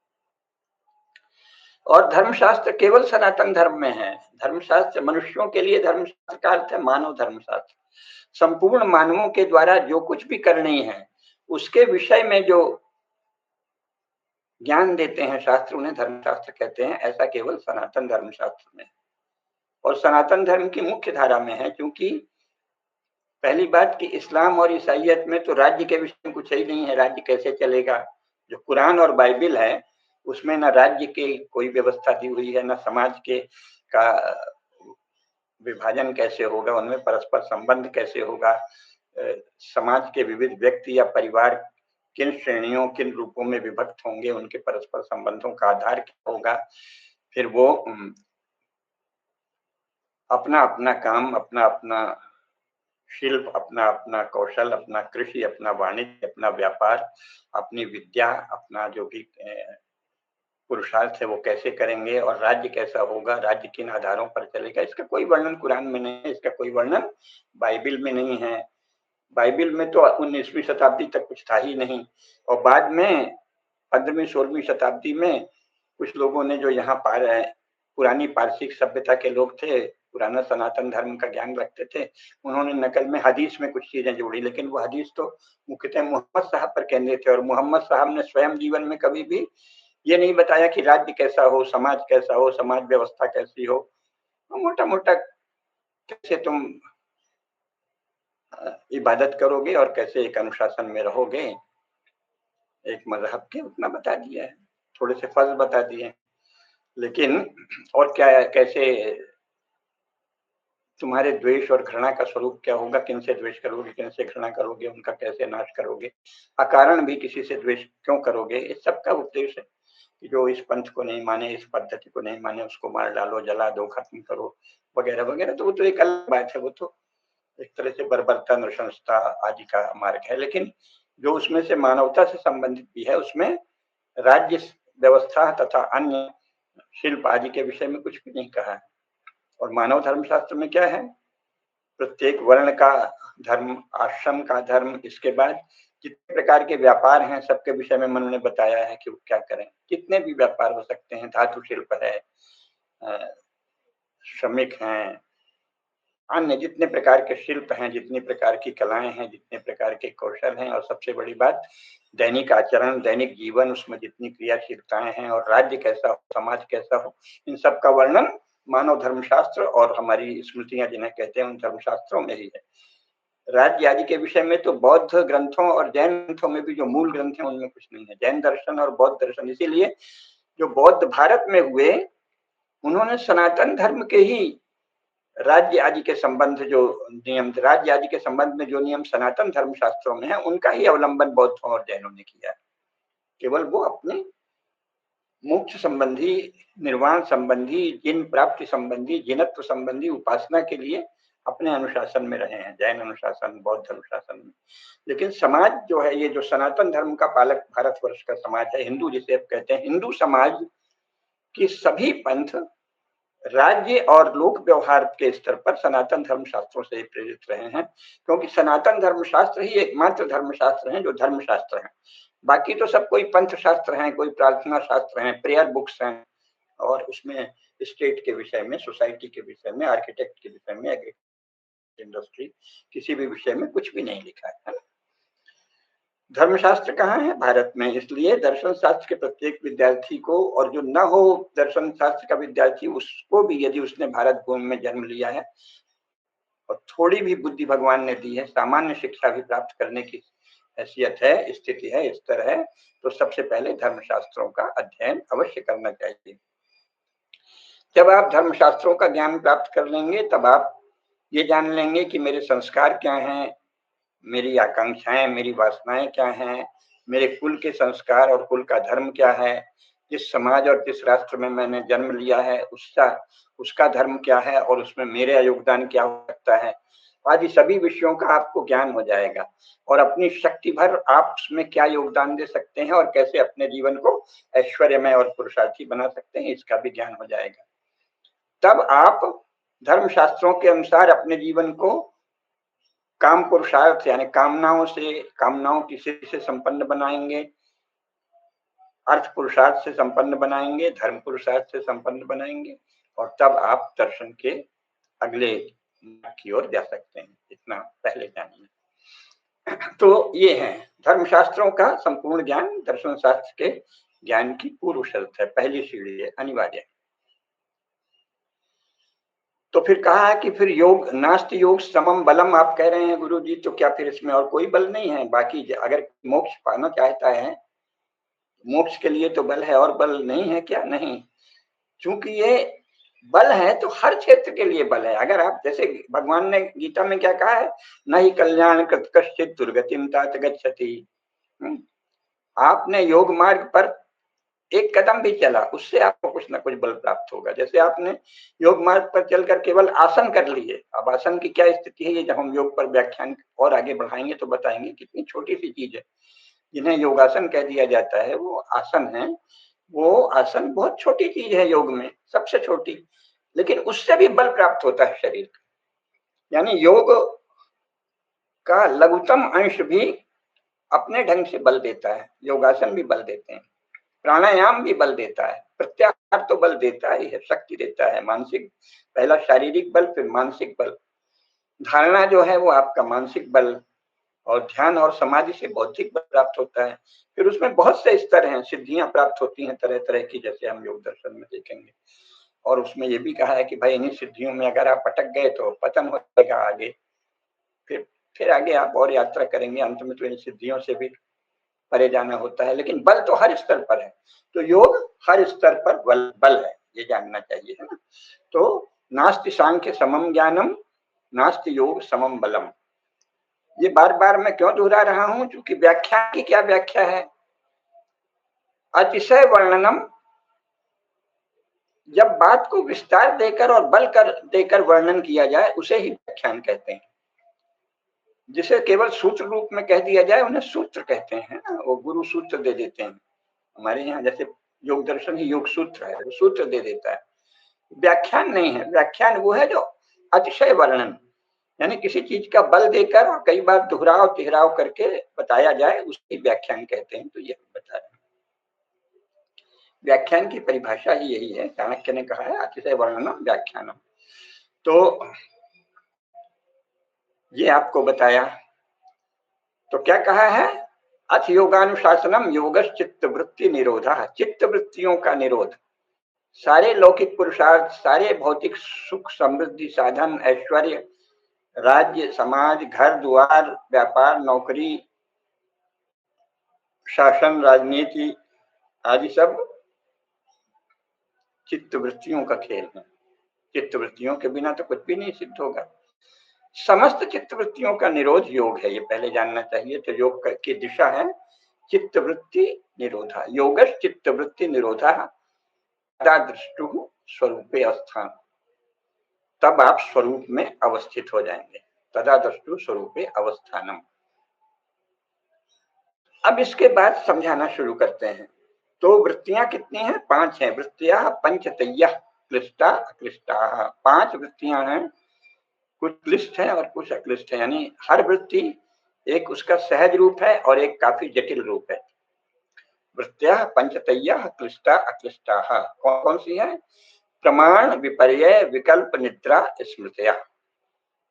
और धर्मशास्त्र केवल सनातन धर्म में है। धर्मशास्त्र मनुष्यों के लिए, धर्मशास्त्र का अर्थ है मानव धर्मशास्त्र। संपूर्ण मानवों के द्वारा जो कुछ भी करनी है उसके विषय में जो ज्ञान देते हैं शास्त्र, उन्हें धर्मशास्त्र कहते हैं। ऐसा केवल सनातन धर्मशास्त्र में, और सनातन धर्म की मुख्य धारा में है। क्योंकि पहली बात कि इस्लाम और ईसाइयत में तो राज्य के विषय में कुछ ही नहीं है, राज्य कैसे चलेगा। जो कुरान और बाइबिल है उसमें न राज्य की कोई व्यवस्था दी हुई है, न समाज के का विभाजन कैसे होगा, उनमें परस्पर संबंध कैसे होगा, समाज के विविध व्यक्ति या परिवार किन श्रेणियों, किन रूपों में विभक्त होंगे, उनके परस्पर संबंधों का आधार क्या होगा, फिर वो अपना अपना काम, अपना अपना शिल्प, अपना अपना कौशल, अपना कृषि, अपना वाणिज्य, अपना व्यापार, अपनी विद्या, अपना जो भी पुरुषार्थ है वो कैसे करेंगे, और राज्य कैसा होगा, राज्य किन आधारों पर चलेगा, इसका कोई वर्णन कुरान में नहीं है, इसका कोई वर्णन बाइबिल में नहीं है। बाइबिल में तो 19वीं शताब्दी तक कुछ था ही नहीं, और बाद में 15वीं 16वीं शताब्दी में कुछ लोगों ने जो यहाँ पुरानी पारसिक सभ्यता के लोग थे, पुराना सनातन धर्म का ज्ञान रखते थे, उन्होंने नकल में हदीस में कुछ चीजें जोड़ी, लेकिन वो हदीस तो मुख्यतः मोहम्मद साहब पर केंद्रित थे, और मोहम्मद साहब ने स्वयं जीवन में कभी भी ये नहीं बताया कि राज्य कैसा हो, समाज कैसा हो, समाज व्यवस्था कैसी हो। मोटा मोटा कैसे तुम इबादत करोगे और कैसे एक अनुशासन में रहोगे, एक मजहब के, उतना बता दिया है, थोड़े से फर्ज बता दिए, लेकिन और क्या, कैसे तुम्हारे द्वेष और घृणा का स्वरूप क्या होगा, किनसे द्वेष करोगे, किनसे घृणा करोगे, उनका कैसे नाश करोगे, अकारण भी किसी से द्वेष क्यों करोगे, इस सब का उपदेश है कि जो इस पंथ को नहीं माने, इस पद्धति को नहीं माने, उसको मार डालो, जला दो, खत्म करो, वगैरह वगैरह। तो वो तो एक अलग बात है, वो तो एक तरह से बर्बरता, नृशंसता आदि का मार्ग है, लेकिन जो उसमें से मानवता से संबंधित भी है, उसमें राज्य व्यवस्था तथा अन्य शिल्प आदि के विषय में कुछ भी नहीं कहा है। और मानव धर्मशास्त्र में क्या है, प्रत्येक वर्ण का धर्म, आश्रम का धर्म, इसके बाद जितने प्रकार के व्यापार हैं सबके विषय में उन्होंने बताया है कि वो क्या करें, कितने भी व्यापार हो सकते हैं, धातु शिल्प है, श्रमिक हैं, अन्य जितने प्रकार के शिल्प हैं, जितनी प्रकार की कलाएं हैं, जितने प्रकार के कौशल हैं, और सबसे बड़ी बात दैनिक आचरण, दैनिक जीवन, उसमें जितनी क्रियाशीलताएं हैं, और राज्य कैसा हो, समाज कैसा हो, इन सब का वर्णन मानव धर्मशास्त्र और हमारी स्मृतियां जिन्हें कहते हैं उन धर्मशास्त्रों में ही है। राज्य आदि के विषय में तो बौद्ध ग्रंथों और जैन ग्रंथों में भी जो मूल ग्रंथ हैं उनमें कुछ नहीं है। जैन दर्शन और बौद्ध दर्शन, इसीलिए जो बौद्ध भारत में हुए, उन्होंने सनातन धर्म के ही राज्य आदि के संबंध, जो नियम, राज्य आदि के संबंध में जो नियम सनातन धर्म शास्त्रों में है, उनका ही अवलंबन बौद्धों और जैनों ने किया है। केवल वो अपने मोक्ष संबंधी, निर्वाण संबंधी, जिन प्राप्ति संबंधी, जिनत्व संबंधी उपासना के लिए अपने अनुशासन में रहे हैं, जैन अनुशासन, बौद्ध अनुशासन में। लेकिन समाज जो है, ये जो सनातन धर्म का पालक भारतवर्ष का समाज है, हिंदू जिसे आप कहते हैं, हिंदू समाज की सभी पंथ राज्य और लोक व्यवहार के स्तर पर सनातन धर्मशास्त्रों से प्रेरित रहे हैं, क्योंकि सनातन धर्मशास्त्र ही एकमात्र धर्मशास्त्र हैं जो धर्मशास्त्र हैं। बाकी तो सब कोई पंथ शास्त्र हैं, कोई प्रार्थना शास्त्र हैं, प्रेयर बुक्स हैं, और उसमें स्टेट के विषय में, सोसाइटी के विषय में, आर्किटेक्ट के विषय में, इंडस्ट्री, किसी भी विषय में कुछ भी नहीं लिखा है। धर्मशास्त्र कहाँ है? भारत में। इसलिए दर्शन शास्त्र के प्रत्येक विद्यार्थी को, और जो न हो दर्शन शास्त्र का विद्यार्थी, उसको भी, यदि उसने भारत भूमि में जन्म लिया है और थोड़ी भी बुद्धि भगवान ने दी है, सामान्य शिक्षा भी प्राप्त करने की हैसियत है, स्थिति है, स्तर है, तो सबसे पहले धर्मशास्त्रों का अध्ययन अवश्य करना चाहिए। जब आप धर्मशास्त्रों का ज्ञान प्राप्त कर लेंगे, तब आप ये जान लेंगे कि मेरे संस्कार क्या हैं, मेरी आकांक्षाएं, मेरी वासनाएं क्या हैं, मेरे कुल के संस्कार और कुल का धर्म क्या है, जिस समाज और जिस राष्ट्र में मैंने जन्म लिया है उसका धर्म क्या है, और उसमें मेरा योगदान क्या हो सकता है, आदि सभी विषयों का आपको ज्ञान हो जाएगा, और अपनी शक्ति भर आप उसमें क्या योगदान दे सकते हैं और कैसे अपने जीवन को ऐश्वर्यमय और पुरुषार्थी बना सकते हैं, इसका भी ज्ञान हो जाएगा। तब आप धर्मशास्त्रों के अनुसार अपने जीवन को काम पुरुषार्थ यानी कामनाओं की सिद्धि से संपन्न बनाएंगे, अर्थ पुरुषार्थ से संपन्न बनाएंगे, धर्म पुरुषार्थ से संपन्न बनाएंगे, और तब आप दर्शन के अगले की ओर जा सकते हैं। इतना पहले जानिए। तो ये है धर्मशास्त्रों का संपूर्ण ज्ञान, दर्शन शास्त्र के ज्ञान की पूर्व शर्त है, पहली सीढ़ी है, अनिवार्य है। तो फिर कहा है कि फिर योग नास्ति योग समम बलम, आप कह रहे हैं गुरु जी, तो क्या फिर इसमें और कोई बल नहीं है? बाकी अगर मोक्ष पाना चाहता है, मोक्ष के लिए तो बल है, और बल नहीं है क्या? नहीं, क्योंकि ये बल है तो हर क्षेत्र के लिए बल है। अगर आप जैसे भगवान ने गीता में क्या कहा है, न ही कल्याण कृत कश्चित दुर्गतिम तात गच्छति। आपने योग मार्ग पर एक कदम भी चला, उससे आपको कुछ ना कुछ बल प्राप्त होगा। जैसे आपने योग मार्ग पर चलकर केवल आसन कर लिए, अब आसन की क्या स्थिति है, ये जब हम योग पर व्याख्यान और आगे बढ़ाएंगे तो बताएंगे। कितनी छोटी सी चीज है जिन्हें योगासन कह दिया जाता है, वो आसन है। वो आसन बहुत छोटी चीज है योग में, सबसे छोटी, लेकिन उससे भी बल प्राप्त होता है शरीर का। यानी योग का लघुतम अंश भी अपने ढंग से बल देता है। योगासन भी बल देते हैं, प्राणायाम भी बल देता है, प्रत्याहार तो बल देता ही है, शक्ति देता है, मानसिक, पहला शारीरिक बल फिर मानसिक बल। धारणा जो है वो आपका मानसिक बल, और ध्यान और समाधि से बौद्धिक बल प्राप्त होता है। फिर उसमें बहुत से स्तर हैं, सिद्धियां प्राप्त होती हैं तरह तरह की, जैसे हम योग दर्शन में देखेंगे। और उसमें ये भी कहा है कि भाई इन्हीं सिद्धियों में अगर आप अटक गए तो पतन हो जाएगा आगे। फिर आगे आप और यात्रा करेंगे, अंत में तो इन सिद्धियों से भी परे जाना होता है। लेकिन बल तो हर स्तर पर है, तो योग हर स्तर पर बल है, ये जानना चाहिए, है ना। तो नास्ति सांख्य समम ज्ञानम, नास्ति योग समम बलम। ये बार बार मैं क्यों दोहरा रहा हूं, क्योंकि व्याख्या की क्या व्याख्या है, अतिशय वर्णनम। जब बात को विस्तार देकर और बल कर देकर वर्णन किया जाए उसे ही व्याख्यान कहते हैं। जिसे केवल सूत्र रूप में कह दिया जाए उन्हें सूत्र कहते हैं ना, वो गुरु सूत्र दे देते हैं। हमारे यहाँ जैसे योग दर्शन ही योग सूत्र है, वो सूत्र दे देता है, व्याख्यान नहीं है। व्याख्यान वो है जो अतिशय वर्णन, यानी किसी चीज का बल देकर और कई बार दोहराव तिहराव करके बताया जाए, उसकी व्याख्यान कहते हैं। तो ये बता रहे हैं, व्याख्यान की परिभाषा ही यही है। चाणक्य ने कहा है अतिशय वर्णनम व्याख्यानम। तो ये आपको बताया। तो क्या कहा है, अथ योगानुशासनम योगश चित्त वृत्ति निरोधा। चित्त वृत्तियों का निरोध, सारे लौकिक पुरुषार्थ, सारे भौतिक सुख समृद्धि साधन ऐश्वर्य, राज्य समाज घर द्वार व्यापार नौकरी शासन राजनीति आदि सब चित्त वृत्तियों का खेल है। चित्त वृत्तियों के बिना तो कुछ भी नहीं सिद्ध होगा। समस्त चित्त वृत्तियों का निरोध योग है, ये पहले जानना चाहिए। तो योग की दिशा है चित्त वृत्ति निरोधा। योगश चित्त वृत्ति निरोधा तदा दृष्टु स्वरूपे अवस्थान। तब आप स्वरूप में अवस्थित हो जाएंगे। तदा दृष्टु स्वरूपे अवस्थानम। अब इसके बाद समझाना शुरू करते हैं। तो वृत्तियां कितनी हैं, 5 हैं। वृत्तियां पंचतय्या क्लिष्टा अक्लिष्टा। 5 वृत्तियां हैं, कुछ क्लिष्ट है और कुछ अक्लिष्ट है। यानी हर वृत्ति एक उसका सहज रूप है और एक काफी जटिल रूप है। वृत्तियां पंचतय्या क्लिष्टा अक्लिष्टा कौन कौन सी है, प्रमाण विपर्यय विकल्प निद्रा स्मृतिया।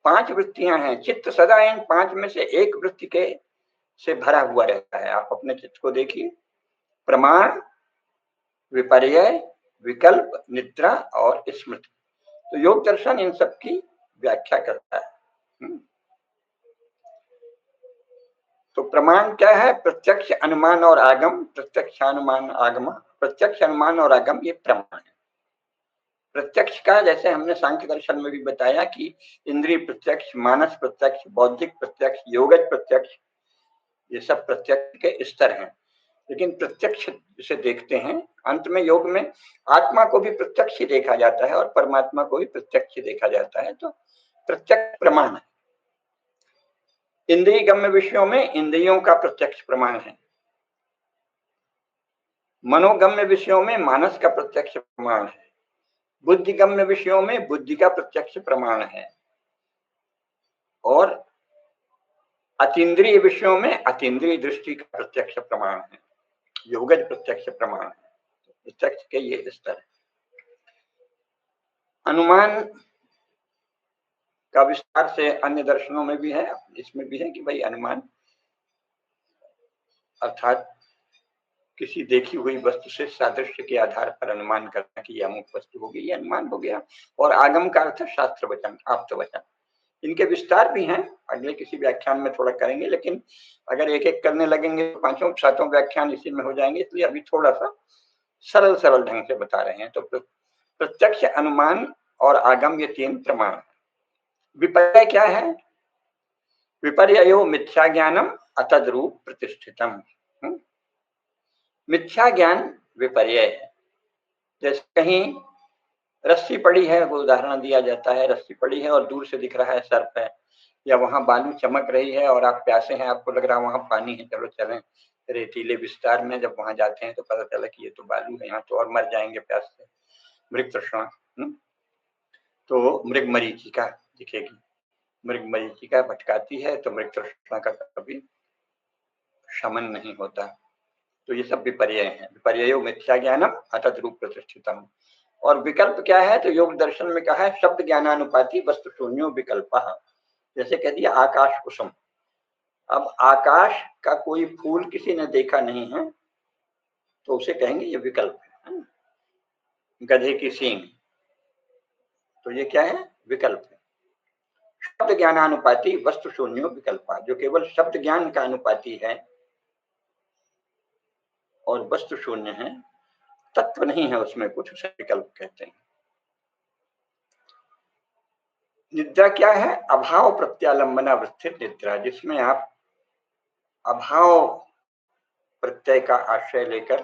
5 वृत्तियां हैं। चित्त सदा इन 5 में से एक वृत्ति के से भरा हुआ रहता है। आप अपने चित्त को देखिए, प्रमाण विपर्यय विकल्प निद्रा और स्मृति। तो योग दर्शन इन सब की व्याख्या करता है। तो प्रमाण क्या है, प्रत्यक्ष अनुमान और आगम। प्रत्यक्ष अनुमान आगम, प्रत्यक्ष अनुमान और आगम ये प्रमाण है। प्रत्यक्ष का जैसे हमने सांख्य दर्शन में भी बताया कि इंद्रिय प्रत्यक्ष, मानस प्रत्यक्ष, बौद्धिक प्रत्यक्ष, योगज प्रत्यक्ष, ये सब प्रत्यक्ष के स्तर हैं। लेकिन प्रत्यक्ष से देखते हैं, अंत में योग में आत्मा को भी प्रत्यक्ष ही देखा जाता है और परमात्मा को भी प्रत्यक्ष ही देखा जाता है। तो प्रत्यक्ष प्रमाण है। इंद्रिय गम्य विषयों में इंद्रियों का प्रत्यक्ष प्रमाण है। मनोगम्य विषयों में मानस का प्रत्यक्ष प्रमाण है। बुद्धिगम्य विषयों में बुद्धि का प्रत्यक्ष प्रमाण है। और अतीन्द्रिय विषयों में अतीन्द्रिय दृष्टि का प्रत्यक्ष प्रमाण है, योगज प्रत्यक्ष प्रमाण है। प्रत्यक्ष के ये स्तर है। अनुमान का विस्तार से अन्य दर्शनों में भी है, इसमें भी है कि भाई अनुमान अर्थात किसी देखी हुई वस्तु से सादृश्य के आधार पर अनुमान करना कि यह अमुक वस्तु होगी, ये अनुमान हो गया। और आगम का अर्थ शास्त्र वचन, आप्त वचन। इनके विस्तार भी हैं, अगले किसी व्याख्यान में थोड़ा करेंगे, लेकिन अगर एक एक करने लगेंगे तो 5-7 व्याख्यान इसी में हो जाएंगे। इसलिए अभी थोड़ा सा सरल सरल ढंग से बता रहे हैं। तो प्रत्यक्ष, अनुमान और आगम, ये 3 प्रमाण। विपर्य क्या है? विपर्ययो मिथ्या ज्ञानम अतद्रूप प्रतिष्ठितम। मिथ्या ज्ञान विपर्य है। जैसे कहीं रस्सी पड़ी है, वो उदाहरण दिया जाता है, रस्सी पड़ी है और दूर से दिख रहा है सर्प है, या वहां बालू चमक रही है और आप प्यासे हैं, आपको लग रहा है वहां पानी है, चलो चलें रेतीले विस्तार में। जब वहां जाते हैं तो पता चला कि ये तो बालू है, यहाँ तो और मर जाएंगे प्यास से, मृग तृष्णा। तो मृग मरीचिका दिखेगी, मृग मरीचिका भटकाती है, तो मृग तृष्णा का कभी शमन नहीं होता। तो ये सब विपर्य है। विपर्यो मिथ्या ज्ञानम अतद्रूप प्रतिष्ठितम। और विकल्प क्या है? तो योग दर्शन में कहा है शब्द ज्ञानानुपाति वस्तु शून्यो विकल्प। जैसे कह दिया आकाश कुसुम। अब आकाश का कोई फूल किसी ने देखा नहीं है तो उसे कहेंगे ये विकल्प है। गधे की सींग, तो ये क्या है? विकल्प है। शब्द ज्ञानानुपाति वस्तु शून्यो विकल्प, जो केवल शब्द ज्ञान का अनुपाति है और वस्तु शून्य है, तत्व नहीं है उसमें कुछ, उसे विकल्प कहते हैं। निद्रा क्या है? अभाव प्रत्यालंबना वृत्तित निद्रा, जिसमें आप अभाव प्रत्यय का आश्रय लेकर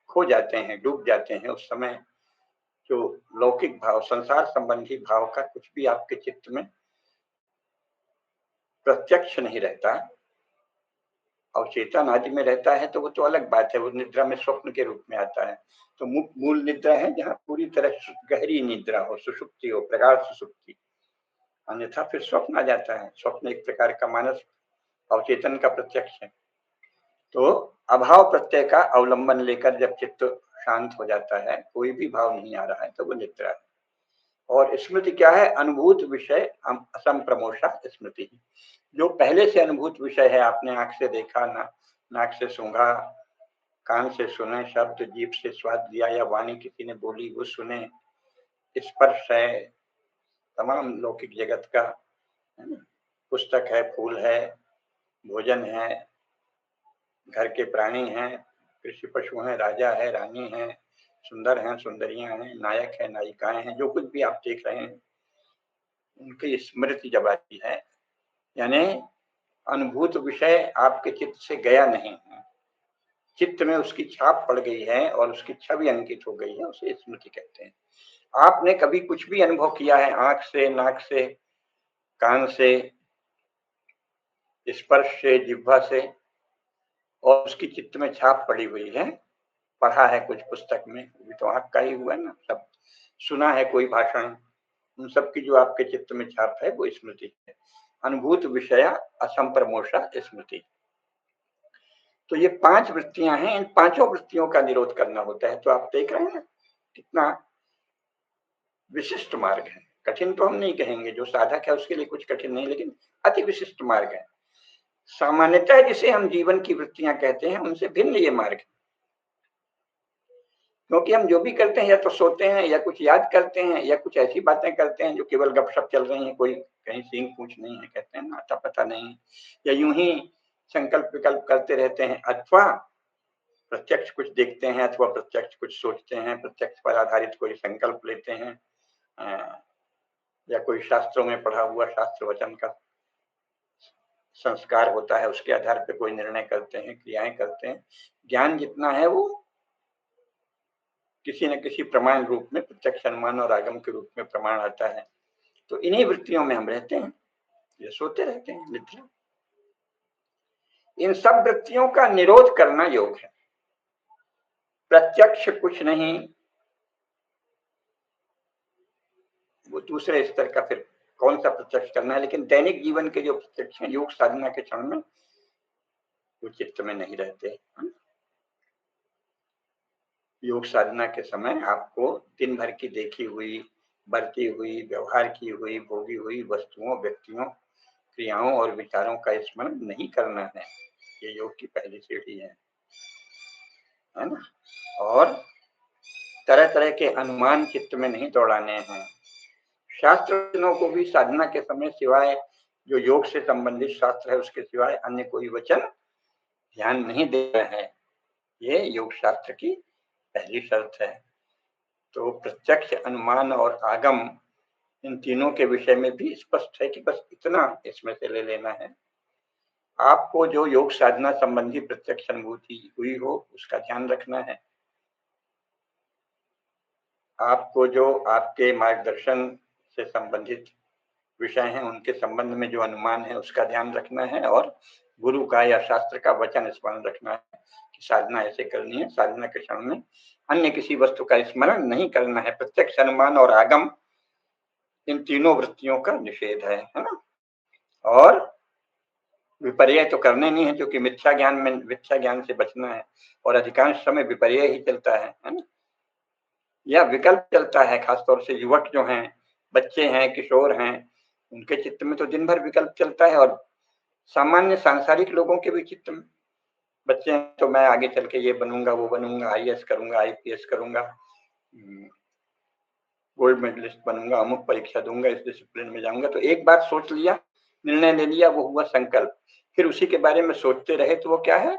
खो जाते हैं, डूब जाते हैं। उस समय जो लौकिक भाव, संसार संबंधी भाव का कुछ भी आपके चित्त में प्रत्यक्ष नहीं रहता, और चेतन आदि में रहता है तो वो तो अलग बात है, वो निद्रा में स्वप्न के रूप में आता है। तो मूल निद्रा है जहाँ पूरी तरह गहरी निद्रा हो, सुषुप्ति हो, प्रगाढ़ सुषुप्ति। अन्यथा फिर स्वप्न आ जाता है। स्वप्न एक प्रकार का मानस अवचेतन का प्रत्यक्ष है। तो अभाव प्रत्यय का अवलंबन लेकर जब चित्त शांत हो जाता है, कोई भी भाव नहीं आ रहा है, तो वो निद्रा है। और स्मृति क्या है? अनुभूत विषय असंप्रमोषा स्मृति। जो पहले से अनुभूत विषय है, आपने आंख से देखा, नाक से सूंघा, कान से सुने शब्द, जीभ से स्वाद लिया, या वाणी किसी ने बोली वो सुने, स्पर्श है तमाम लौकिक जगत का, है ना, पुस्तक है, फूल है, भोजन है, घर के प्राणी हैं, कृषि पशु हैं, राजा है, रानी है, सुंदर हैं, सुंदरियां हैं, नायक है, नायिकाएं हैं, जो कुछ भी आप देख रहे हैं, उनकी स्मृति जब आती है, यानी अनुभूत विषय आपके चित्त से गया नहीं है, चित्त में उसकी छाप पड़ गई है और उसकी छवि अंकित हो गई है, उसे स्मृति कहते हैं। आपने कभी कुछ भी अनुभव किया है, आंख से, नाक से, कान से, स्पर्श से, जिह्वा से, और उसकी चित्त में छाप पड़ी हुई है, पढ़ा है कुछ पुस्तक में, भी तो आंख का ही हुआ ना, सब सुना है कोई भाषण, उन सब की जो आपके चित्त में छाप है वो स्मृति है। अनुभूत विषया असंप्रमोषा स्मृति। तो ये 5 वृत्तियां हैं, इन पांचों वृत्तियों का निरोध करना होता है। तो आप देख रहे हैं ना कितना विशिष्ट मार्ग है। कठिन तो हम नहीं कहेंगे, जो साधक है उसके लिए कुछ कठिन नहीं, लेकिन अति विशिष्ट मार्ग है। सामान्यतः जिसे हम जीवन की वृत्तियां कहते हैं, उनसे भिन्न ये मार्ग है। क्योंकि हम जो भी करते हैं, या तो सोते हैं, या कुछ याद करते हैं, या कुछ ऐसी बातें करते हैं जो केवल गपशप चल रही हैं, कोई कहीं सींग पूछ नहीं है, कहते हैं ना, आता पता नहीं, या यूं ही संकल्प विकल्प करते रहते हैं, अथवा प्रत्यक्ष कुछ देखते हैं, अथवा प्रत्यक्ष कुछ सोचते हैं, प्रत्यक्ष पर आधारित कोई संकल्प लेते हैं, या कोई शास्त्रों में पढ़ा हुआ शास्त्र वचन का संस्कार होता है, उसके आधार पर कोई निर्णय करते हैं, क्रियाएं करते हैं। ज्ञान जितना है वो किसी न किसी प्रमाण रूप में, प्रत्यक्ष, अनुमान और आगम के रूप में प्रमाण आता है। तो इन्हीं वृत्तियों में हम रहते हैं, ये सोते रहते हैं निद्रा। इन सब वृत्तियों का निरोध करना योग है। प्रत्यक्ष कुछ नहीं, वो दूसरे स्तर का, फिर कौन सा प्रत्यक्ष करना है, लेकिन दैनिक जीवन के जो प्रत्यक्ष है, योग साधना के क्षण में वो चित्त में नहीं रहते। योग साधना के समय आपको दिन भर की देखी हुई, बरती हुई, व्यवहार की हुई, भोगी हुई वस्तुओं, व्यक्तियों, क्रियाओं और विचारों का स्मरण नहीं करना है। ये योग की पहली सीढ़ी है ना। और तरह तरह के अनुमान चित्त में नहीं दौड़ाने हैं। शास्त्रों को भी साधना के समय सिवाय जो योग से संबंधित शास्त्र है उसके सिवाय अन्य कोई वचन ध्यान नहीं दे रहे हैं। ये योग शास्त्र की पहली शर्त है। तो प्रत्यक्ष, अनुमान और आगम, इन तीनों के विषय में भी स्पष्ट है कि बस इतना इसमें से ले लेना है। आपको जो योग साधना संबंधी प्रत्यक्ष अनुभूति हुई हो उसका ध्यान रखना है। आपको जो आपके मार्गदर्शन से संबंधित विषय हैं उनके संबंध में जो अनुमान है उसका ध्यान रखना है, और गुरु का या शास्त्र का वचन स्मरण रखना है कि साधना ऐसे करनी है। साधना के क्षण में अन्य किसी वस्तु का स्मरण नहीं करना है। प्रत्यक्ष, अनुमान और आगम, इन तीनों वृत्तियों का निषेध है ना। और विपर्य तो करने नहीं है, क्योंकि मिथ्या ज्ञान से बचना है, और अधिकांश समय विपर्य ही चलता है ना, या विकल्प चलता है। खासतौर से युवक जो हैं, बच्चे हैं, किशोर हैं, उनके चित्त में तो दिन भर विकल्प चलता है, और सामान्य सांसारिक लोगों के भी चित्त में, बच्चे हैं तो मैं आगे चल के ये बनूंगा, वो बनूंगा, आईएएस करूंगा, आईपीएस करूंगा, गोल्ड मेडलिस्ट बनूंगा, अमुक परीक्षा दूंगा, इस डिसिप्लिन में जाऊंगा। तो एक बार सोच लिया, निर्णय ले लिया, वो हुआ संकल्प, फिर उसी के बारे में सोचते रहे तो वो क्या है?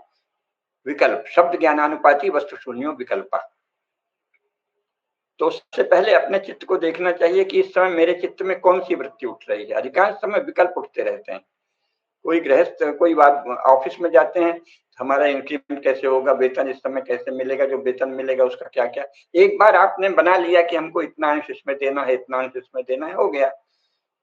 विकल्प। शब्द ज्ञानानुपाती वस्तु शून्यो विकल्पा। तो सबसे पहले अपने चित्त को देखना चाहिए कि इस समय मेरे चित्त में कौन सी वृत्ति उठ रही है। अधिकांश समय विकल्प उठते रहते हैं। कोई गृहस्थ, कोई बात, ऑफिस में जाते हैं, हमारा इंक्रीमेंट कैसे होगा, वेतन इस समय कैसे मिलेगा, जो वेतन मिलेगा उसका क्या क्या। एक बार आपने बना लिया कि हमको इतना अंश इसमें देना है, इतना अंश इसमें देना है, हो गया।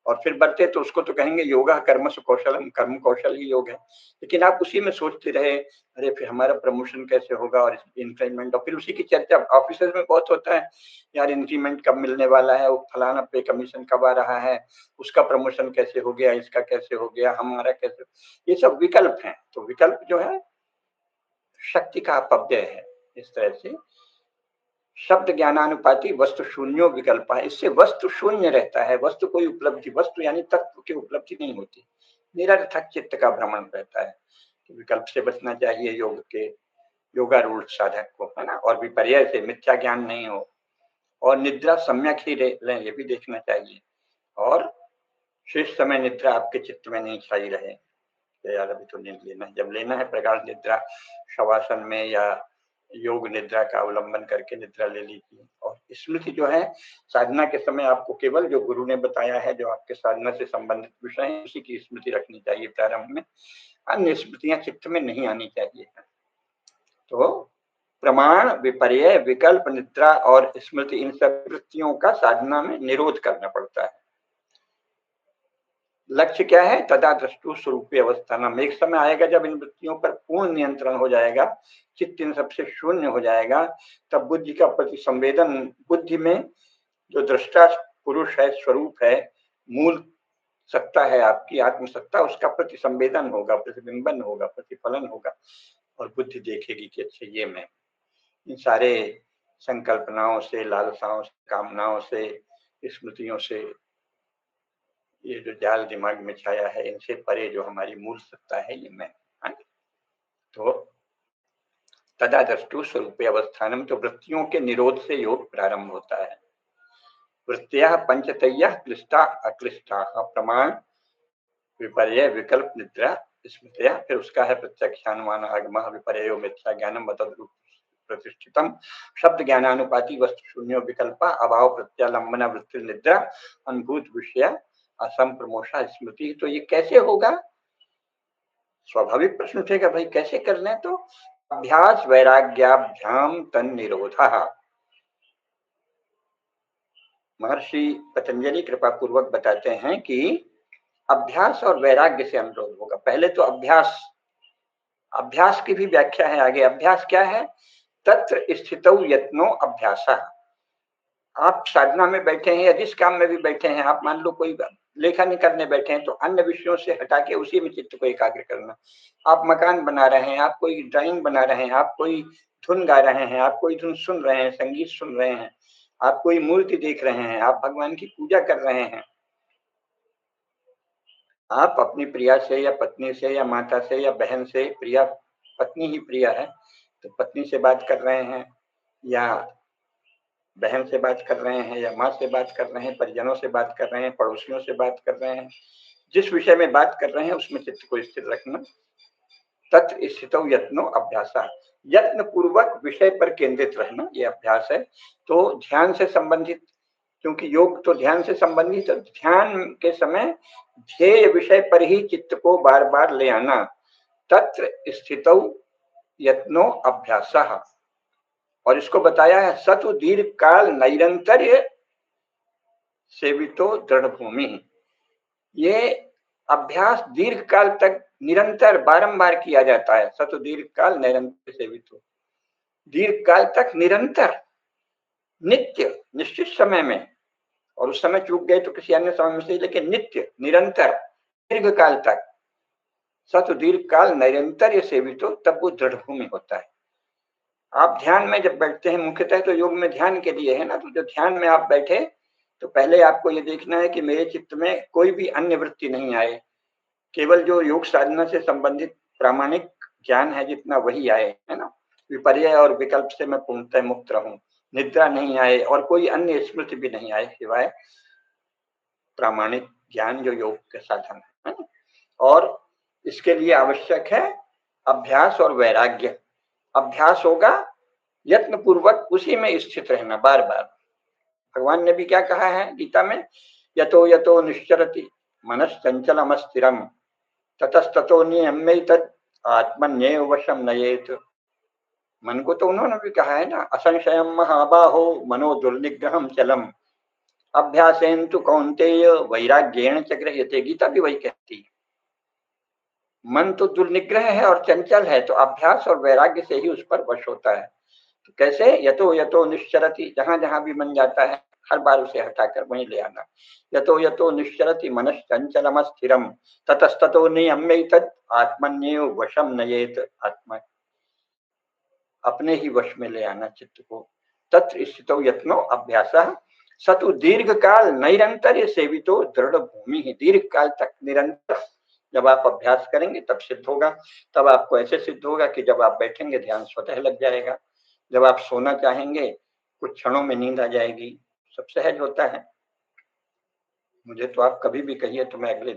और फिर बढ़ते तो उसको तो कहेंगे योगा कर्मसु कौशलम, कर्म कौशल ही योग है। लेकिन आप उसी में सोचते रहे, अरे फिर हमारा प्रमोशन कैसे होगा और इंक्रीमेंट, और फिर उसी की चर्चा ऑफिस में बहुत होता है, यार इंक्रीमेंट कब मिलने वाला है, वो फलाना पे कमीशन कब आ रहा है, उसका प्रमोशन कैसे हो गया, इसका कैसे हो गया, हमारा कैसे। ये सब विकल्प हैं। तो विकल्प जो है शक्ति का अपव्यय है। इस तरह से शब्द ज्ञानानुपाती वस्तु शून्यो विकल्प है। इससे वस्तु शून्य रहता है। वस्तु कोई उपलब्धि, वस्तु यानी तत्व की उपलब्धि नहीं होती। निरर्थक चित्त का भ्रमण रहता है। तो विकल्प से बचना चाहिए योग के, योगारूढ़ साधक को, है ना। और विपर्य से, मिथ्या ज्ञान नहीं हो, और निद्रा सम्यक ही लें, ये भी देखना चाहिए। और शेष समय निद्रा आपके चित्त में नहीं छाई रहे, यार अभी तो नींद लेना है। जब लेना है प्रगाढ़ निद्रा, शवासन में या योग निद्रा का अवलंबन करके निद्रा ले लीजिए। और स्मृति जो है, साधना के समय आपको केवल जो गुरु ने बताया है, जो आपके साधना से संबंधित विषय है, उसी की स्मृति रखनी चाहिए प्रारंभ में। अन्य स्मृतियां चित्त में नहीं आनी चाहिए। तो प्रमाण, विपर्य, विकल्प, निद्रा और स्मृति, इन सब वृत्तियों का साधना में निरोध करना पड़ता है। लक्ष्य क्या है? तदा दृष्टु स्वरूपी अवस्थानम। एक समय आएगा जब इन वृत्तियों पर पूर्ण नियंत्रण हो जाएगा, चित्त इन सबसे शून्य हो जाएगा, तब बुद्धि का प्रति संवेदन, बुद्धि में जो दृष्टा पुरुष है, स्वरूप है, मूल सत्ता है आपकी आत्मसत्ता, उसका प्रति संवेदन होगा, प्रतिबिंबन होगा, प्रतिफलन होगा, और बुद्धि देखेगी कि अच्छा ये मैं। इन सारे संकल्पनाओं से, लालसाओं से, कामनाओं से, स्मृतियों से, ये जो जाल दिमाग में छाया है, इनसे परे जो हमारी मूल सत्ता है, ये मैं। तो तदा दृष्टु स्वरूपे अवस्थानम, तो वृत्तियों के निरोध से योग प्रारंभ होता है। वृत्तियाः पंचतयः क्लिष्टा अक्लिष्टा, प्रमाण, विपर्य, विकल्प, निद्रा, स्मृतियाः। फिर उसका है प्रत्यक्षानुमान आगम विपर्यो मिथ्या ज्ञानम मतद्रूप प्रतिष्ठितम शब्द ज्ञानानुपाती वस्तु शून्यो विकल्प अभाव प्रत्यालंबना वृत्ति निद्रा अनुभूत विषय असंप्रमोषा स्मृति। तो ये कैसे होगा? स्वाभाविक प्रश्न उठेगा, भाई कैसे करना है? तो अभ्यास वैराग्याभ्याम तन निरोधः। महर्षि पतंजलि कृपा पूर्वक बताते हैं कि अभ्यास और वैराग्य से अनुरोध होगा। पहले तो अभ्यास, अभ्यास की भी व्याख्या है आगे। अभ्यास क्या है? तत्र स्थितौ यत्नो अभ्यासः। आप साधना में बैठे हैं या जिस काम में भी बैठे हैं, आप मान लो कोई लेखन करने बैठे हैं, तो अन्य विषयों से हटा के उसी में चित्त को एकाग्र करना। आप मकान बना रहे हैं, आप कोई ड्राइंग बना रहे हैं, आप कोई धुन गा रहे हैं, आप कोई धुन सुन रहे हैं, संगीत सुन रहे हैं, आप कोई मूर्ति देख रहे हैं, आप भगवान की पूजा कर रहे हैं, आप अपनी प्रिया से या पत्नी से या माता से या बहन से, प्रिया पत्नी ही प्रिया है तो पत्नी से बात कर रहे हैं, या बहन से बात कर रहे हैं, या माँ से बात कर रहे हैं, परिजनों से बात कर रहे हैं, पड़ोसियों से बात कर रहे हैं, जिस विषय में बात कर रहे हैं उसमें चित्त को स्थिर रखना। तत्र स्थितौ यत्नो अभ्यासः। यत्न पूर्वक विषय पर केंद्रित रहना, ये अभ्यास है। तो ध्यान से संबंधित, क्योंकि योग तो ध्यान से संबंधित है, ध्यान के समय ध्येय विषय पर ही चित्त को बार बार ले आना। तत्र स्थितौ यत्नो अभ्यासः, और इसको बताया है सतु दीर्घ काल नैरंतर्य सेवितो दृढ़ भूमि। ये अभ्यास दीर्घ काल तक निरंतर बारंबार किया जाता है। सतु दीर्घ काल नैरंतर सेवितो, दीर्घ काल तक निरंतर, नित्य, निश्चित समय में, और उस समय चूक गए तो किसी अन्य समय में से, लेकिन नित्य निरंतर दीर्घ काल तक, सतु दीर्घ काल नैरंतर्य सेवितो, तब वो दृढ़ भूमि होता है। आप ध्यान में जब बैठते हैं, मुख्यतः तो योग में ध्यान के लिए है ना, तो जब ध्यान में आप बैठे तो पहले आपको ये देखना है कि मेरे चित्त में कोई भी अन्य वृत्ति नहीं आए, केवल जो योग साधना से संबंधित प्रामाणिक ज्ञान है जितना वही आए, है ना। विपर्य और विकल्प से मैं पूर्णतः मुक्त रहूं, निद्रा नहीं आए और कोई अन्य स्मृति भी नहीं आए सिवाय प्रामाणिक ज्ञान जो योग के साधन है ना। और इसके लिए आवश्यक है अभ्यास और वैराग्य। अभ्यास होगा, यत्न पूर्वक उसी में स्थित रहना बार बार। भगवान ने भी क्या कहा है गीता में, यतो यतो निश्चरति मनश्चंचलम स्थिरम ततस्ततो नियम्यैतद् आत्मन्येव वशम नयेत। मन को तो उन्होंने भी कहा है ना, असंशयम महाबाहो मनो दुर्निग्रहम चलम अभ्यासेन तु कौन्तेय वैराग्येण च गृह्यते। गीता भी वही कहती है। मन तो दुर्निग्रह है और चंचल है, तो अभ्यास और वैराग्य से ही उस पर वश होता है। तो कैसे, यतो यतो निश्चरति, जहां जहां भी मन जाता है हर बार उसे हटाकर वहीं ले आना। यतो यतो निश्चरति मनश्चंचलम स्थिरम ततस्ततो नियम्यैतद् आत्मन्येव वशम नयेत। आत्मा अपने ही वश में ले आना चित्त को। तत्र स्थितो यत्नो अभ्यासः सतु दीर्घ काल नैरंतर्य सेवितो दृढ़ भूमि ही। दीर्घ काल तक निरंतर जब आप अभ्यास करेंगे तब सिद्ध होगा। तब आपको ऐसे सिद्ध होगा कि जब आप बैठेंगे ध्यान स्वतः लग जाएगा। जब आप सोना चाहेंगे कुछ क्षणों में नींद आ जाएगी, सब सहज होता है। मुझे तो आप कभी भी कहिए तो मैं अगले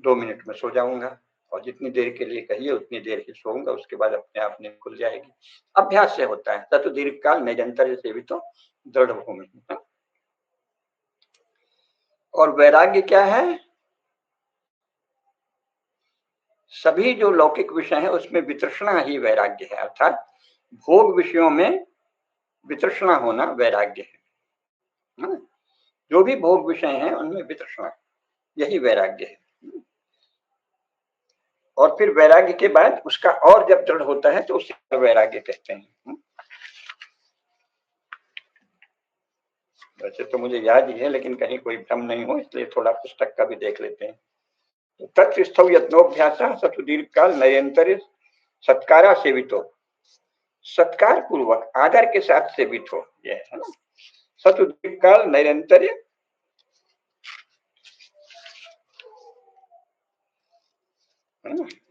2 मिनट में सो जाऊंगा, और जितनी देर के लिए कहिए उतनी देर ही सोऊंगा, उसके बाद अपने आप नींद खुल जाएगी। अभ्यास से होता है। ततो दीर्घ काल नैरंतर्य सेवितो दृढ़ भूमि। और वैराग्य क्या है, सभी जो लौकिक विषय है उसमें वितृष्णा ही वैराग्य है, अर्थात भोग विषयों में वितृष्णा होना वैराग्य है। जो भी भोग विषय हैं उनमें वितृष्णा, यही वैराग्य है। और फिर वैराग्य के बाद उसका और जब दृढ़ होता है तो उसे वैराग्य कहते हैं। वैसे तो मुझे याद ही है, लेकिन कहीं कोई भ्रम नहीं हो इसलिए थोड़ा पुस्तक का भी देख लेते हैं। तो तत्स्थौ यत्नोभ्यास सतु दीर्घ काल नयंतर्य सत्कारा सेवितो, सत्कार पूर्वक आदर के साथ सेवित हो, यह है ना। सतु दीर्घ काल नैरंतर्य,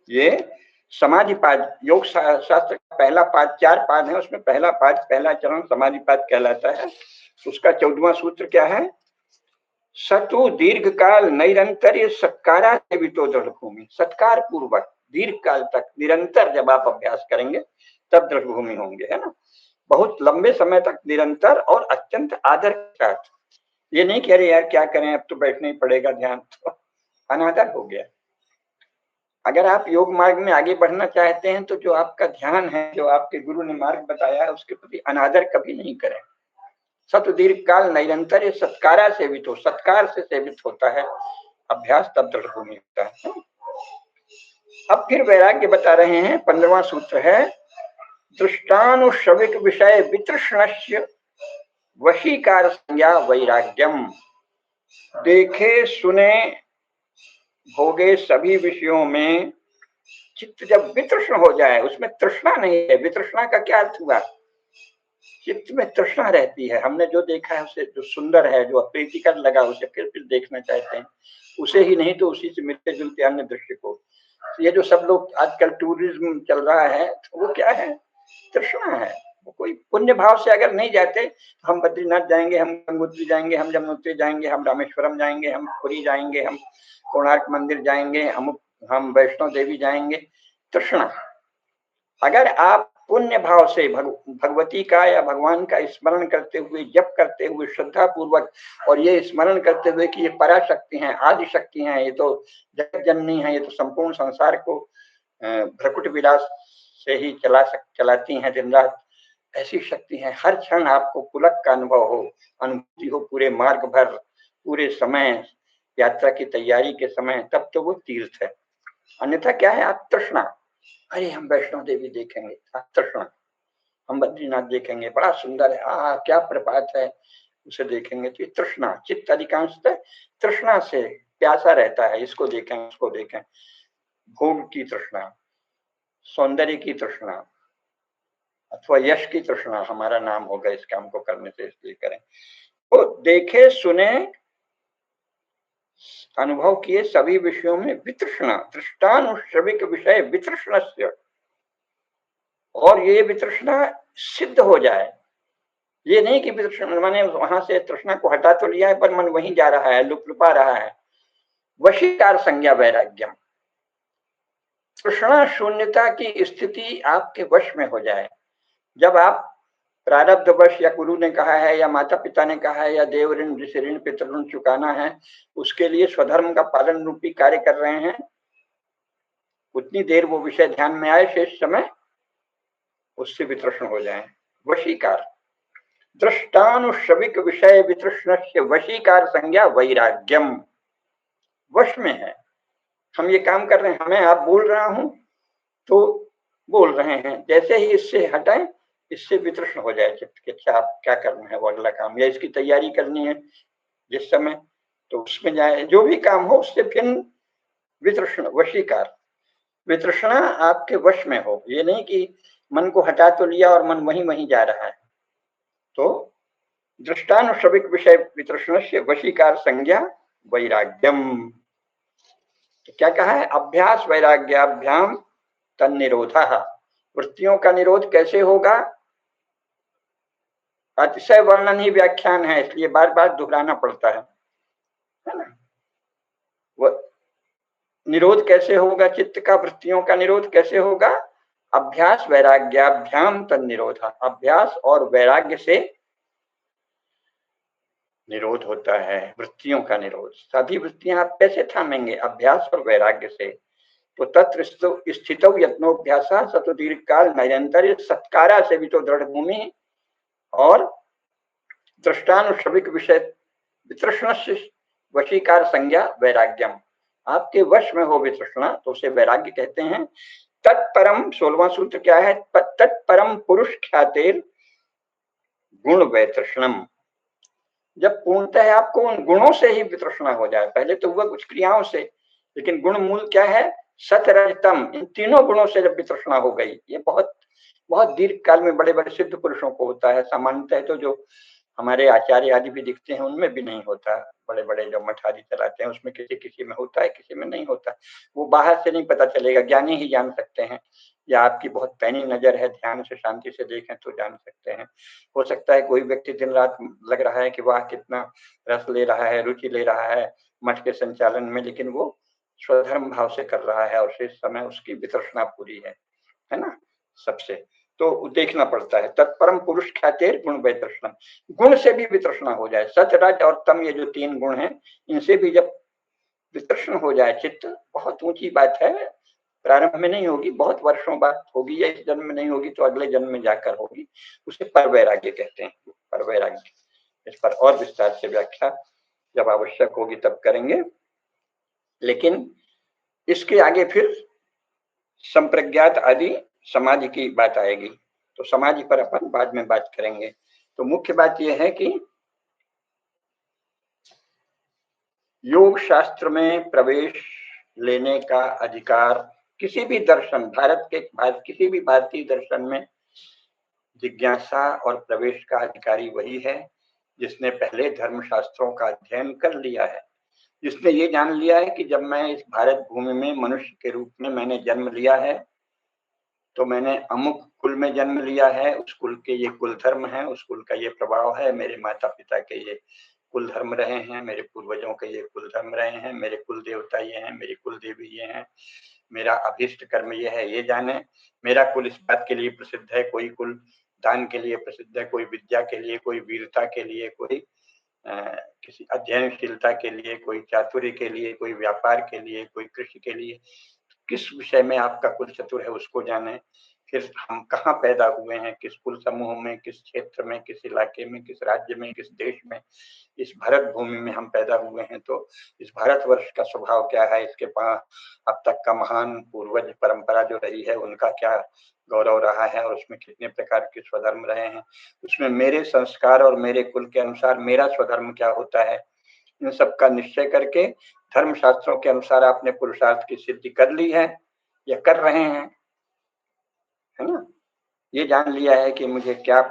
ये समाधि पाद, योग शास्त्र का पहला पाद, 4 पाद है, उसमें पहला पाद, पहला चरण समाधि पाद कहलाता है। उसका 14वां सूत्र क्या है, सतु दीर्घ काल नैरंतर्य सत्कारा सेवितो दृढ़ भूमि। सत्कार पूर्वक दीर्घ काल तक निरंतर जब आप अभ्यास करेंगे तब दृढ़ भूमि होंगे, है ना। बहुत लंबे समय तक निरंतर और अत्यंत आदर के साथ। ये नहीं कह रहे यार क्या करें, अब तो बैठना ही पड़ेगा ध्यान, तो अनादर हो गया। अगर आप योग मार्ग में आगे बढ़ना चाहते हैं तो जो आपका ध्यान है, जो आपके गुरु ने मार्ग बताया है, उसके प्रति अनादर कभी नहीं करें। सत दीर्घ काल निरंतर सत्कारा सेवित हो, सत्कार से सेवित होता है अभ्यास, तब दृढ़ भूमि होता है। अब फिर वैराग्य बता रहे हैं, 15वां सूत्र है, दृष्टानुश्रविक विषय वितृष्णस्य वशीकार संज्ञा वैराग्यम। देखे सुने भोगे सभी विषयों में चित्त जब वितृष्ण हो जाए, उसमें तृष्णा नहीं है। वितृष्णा का क्या अर्थ हुआ, चित्त में तृष्णा रहती है। हमने जो देखा है उसे, जो सुंदर है, जो अप्रीतिकर लगा, उसे फिर देखना चाहते हैं, उसे ही नहीं तो उसी से मिलते जुलते अन्य दृश्य को। ये जो सब लोग आजकल टूरिज्म चल रहा है, वो क्या है, तृष्णा है। वो कोई पुण्य भाव से अगर नहीं जाते, हम बद्रीनाथ जाएंगे, हम गंगोत्री जाएंगे, हम यमुनोत्री जाएंगे, हम रामेश्वरम जाएंगे, हम पुरी जाएंगे, हम कोणार्क मंदिर जाएंगे, हम वैष्णो देवी जाएंगे, तृष्णा। अगर आप पुण्य भाव से भगवती का या भगवान का स्मरण करते हुए, जप करते हुए, श्रद्धा पूर्वक, और ये स्मरण करते हुए कि ये पराशक्ति हैं, आदि शक्ति हैं, ये तो जगत जननी है, ये तो संपूर्ण संसार को भ्रकुट विलास से ही चलाती हैं दिन रात, ऐसी शक्ति है। हर क्षण आपको पुलक का अनुभव हो, अनुभूति हो पूरे मार्ग भर, पूरे समय, यात्रा की तैयारी के समय, तब तो वो तीर्थ है। अन्यथा क्या है? आप तृष्णा, अरे हम वैष्णो देवी देखेंगे, तृष्णा, हम बद्रीनाथ देखेंगे, बड़ा सुंदर है, क्या प्रपात है, उसे देखेंगे, तो ये तृष्णा, चित्त अधिकांशतः तृष्णा से प्यासा रहता है, इसको देखें, उसको देखें, भोग की तृष्णा, सौंदर्य की तृष्णा, अथवा यश की तृष्णा, हमारा नाम होगा इस काम को करने से, इसलिए करें। तो देखे सुने अनुभव किए सभी विषयों में वितृष्णा, दृष्टानुश्रविक विषय वितृष्णस्य, और ये वितृष्णा सिद्ध हो जाए। ये नहीं कि वितृष्णा माने वहां से तृष्णा को हटा तो लिया है पर मन वहीं जा रहा है, लुपलुपा रहा है। वशीकार संज्ञा वैराग्यम, तृष्णा शून्यता की स्थिति आपके वश में हो जाए। जब आप प्रारब्ध वश, या गुरु ने कहा है, या माता पिता ने कहा है, या देव ऋण, जिसे ऋण पितृ ऋण चुकाना है, उसके लिए स्वधर्म का पालन रूपी कार्य कर रहे हैं, उतनी देर वो विषय ध्यान में आए, शेष समय उससे वितृष्ण हो जाए। वशीकार, दृष्टानुश्रविक विषय वितृष्णस्य वशीकार संज्ञा वैराग्यम, वश में है। हम ये काम कर रहे हैं, हमें आप बोल रहा हूं तो बोल रहे हैं, जैसे ही इससे हटाएं, इससे वितृष्ण हो जाए चित्त कि अच्छा आप क्या करना है, वो अगला काम, या इसकी तैयारी करनी है जिस समय, तो उसमें जाए, जो भी काम हो उससे फिर वितृष्ण, वशीकार, वितृष्णा आपके वश में हो। ये नहीं कि मन को हटा तो लिया और मन वहीं वहीं जा रहा है। तो दृष्टानुश्रविक विषय वितृष्णस्य वशीकार संज्ञा वैराग्यम। तो क्या कहा है? अभ्यास वैराग्याभ्याम तन्निरोधः। वृत्तियों का निरोध कैसे होगा? अतिशय वर्णन ही व्याख्यान है, इसलिए बार बार दोहराना पड़ता है ना। वो निरोध कैसे होगा? चित्त का, वृत्तियों का निरोध कैसे होगा? अभ्यास वैराग्याभ्याम तन्निरोध, अभ्यास और वैराग्य से निरोध होता है, वृत्तियों का निरोध। सभी वृत्तियां आप कैसे थामेंगे? अभ्यास और वैराग्य से। तो तत्र स्थितौ यत्नोभ्यास सतो दीर्घ काल निरंतर सत्कारा से भी तो दृढ़ भूमि, और दृष्टानुश्रविक विषय वितृष्ण वशीकार संज्ञा वैराग्यम, आपके वश में हो वितृष्णा तो उसे वैराग्य कहते हैं। तत्परम, 16वां सूत्र क्या है? तत्परम पुरुष ख्यातेर गुण वैतृष्णम, जब पूर्णतः आपको उन गुणों से ही वितृष्णा हो जाए, पहले तो हुआ कुछ क्रियाओं से, लेकिन गुण मूल क्या है? सत रजतम, इन तीनों गुणों से जब वितृष्णा हो गई, ये बहुत बहुत दीर्घ काल में बड़े बड़े सिद्ध पुरुषों को होता है, सामान्यतः तो जो हमारे आचार्य आदि भी दिखते हैं उनमें भी नहीं होता। बड़े बड़े जो मठ आदि चलाते हैं उसमें किसी किसी में होता है, किसी में नहीं होता। वो बाहर से नहीं पता चलेगा, ज्ञानी ही जान सकते हैं, या आपकी बहुत पैनी नजर है, ध्यान से शांति से देखें तो जान सकते हैं। हो सकता है कोई व्यक्ति दिन रात लग रहा है कि वाह कितना रस ले रहा है, रुचि ले रहा है मठ के संचालन में, लेकिन वो स्वधर्म भाव से कर रहा है और शेष समय उसकी वितृष्णा पूरी है ना, सबसे। तो देखना पड़ता है। तत्परम पुरुष ख्यातेर गुण वैतृष्णम, गुण से भी वितृष्णा हो जाए, सत रज और तम, ये जो तीन गुण हैं, इनसे भी जब वितृष्ण हो जाए चित्त, बहुत ऊंची बात है, प्रारंभ में नहीं होगी, बहुत वर्षों बाद होगी, या इस जन्म में नहीं होगी तो अगले जन्म में जाकर होगी, उसे पर वैराग्य कहते हैं। पर वैराग्य, इस पर और विस्तार से व्याख्या जब आवश्यक होगी तब करेंगे, लेकिन इसके आगे फिर संप्रज्ञात आदि समाधि की बात आएगी, तो समाधि पर अपन बाद में बात करेंगे। तो मुख्य बात यह है कि योग शास्त्र में प्रवेश लेने का अधिकार किसी भी दर्शन, भारत किसी भी भारतीय दर्शन में जिज्ञासा और प्रवेश का अधिकारी वही है जिसने पहले धर्मशास्त्रों का अध्ययन कर लिया है, जिसने ये जान लिया है कि जब मैं इस भारत भूमि में मनुष्य के रूप में मैंने जन्म लिया है, तो मैंने अमुक कुल में जन्म लिया है, उस कुल के ये कुल धर्म है, उस कुल का ये प्रभाव है, मेरे माता पिता के ये कुल धर्म रहे हैं, मेरे पूर्वजों के ये कुल धर्म रहे हैं, मेरे कुल देवता ये हैं, मेरी कुल देवी ये हैं, मेरा अभीष्ट कर्म ये है, ये जाने। मेरा कुल इस बात के लिए प्रसिद्ध है, कोई कुल दान के लिए प्रसिद्ध है, कोई विद्या के लिए, कोई वीरता के लिए, कोई किसी अध्ययनशीलता के लिए, कोई चातुर्य के लिए, कोई व्यापार के लिए, कोई कृषि के लिए। किस विषय में आपका कुल चतुर है उसको जाने। फिर हम कहाँ पैदा हुए हैं, किस कुल समूह में, किस क्षेत्र में, किस इलाके में, किस राज्य में, किस देश में, इस भारत भूमि में हम पैदा हुए हैं, तो इस भारतवर्ष का स्वभाव क्या है, इसके पास अब तक का महान पूर्वज परंपरा जो रही है उनका क्या गौरव रहा है, और उसमें कितने प्रकार के स्वधर्म रहे हैं, उसमें मेरे संस्कार और मेरे कुल के अनुसार मेरा स्वधर्म क्या होता है, इन सब का निश्चय करके धर्म शास्त्रों के अनुसार आपने पुरुषार्थ की सिद्धि कर ली है या कर रहे हैं, है ना। ये जान लिया है कि मुझे क्या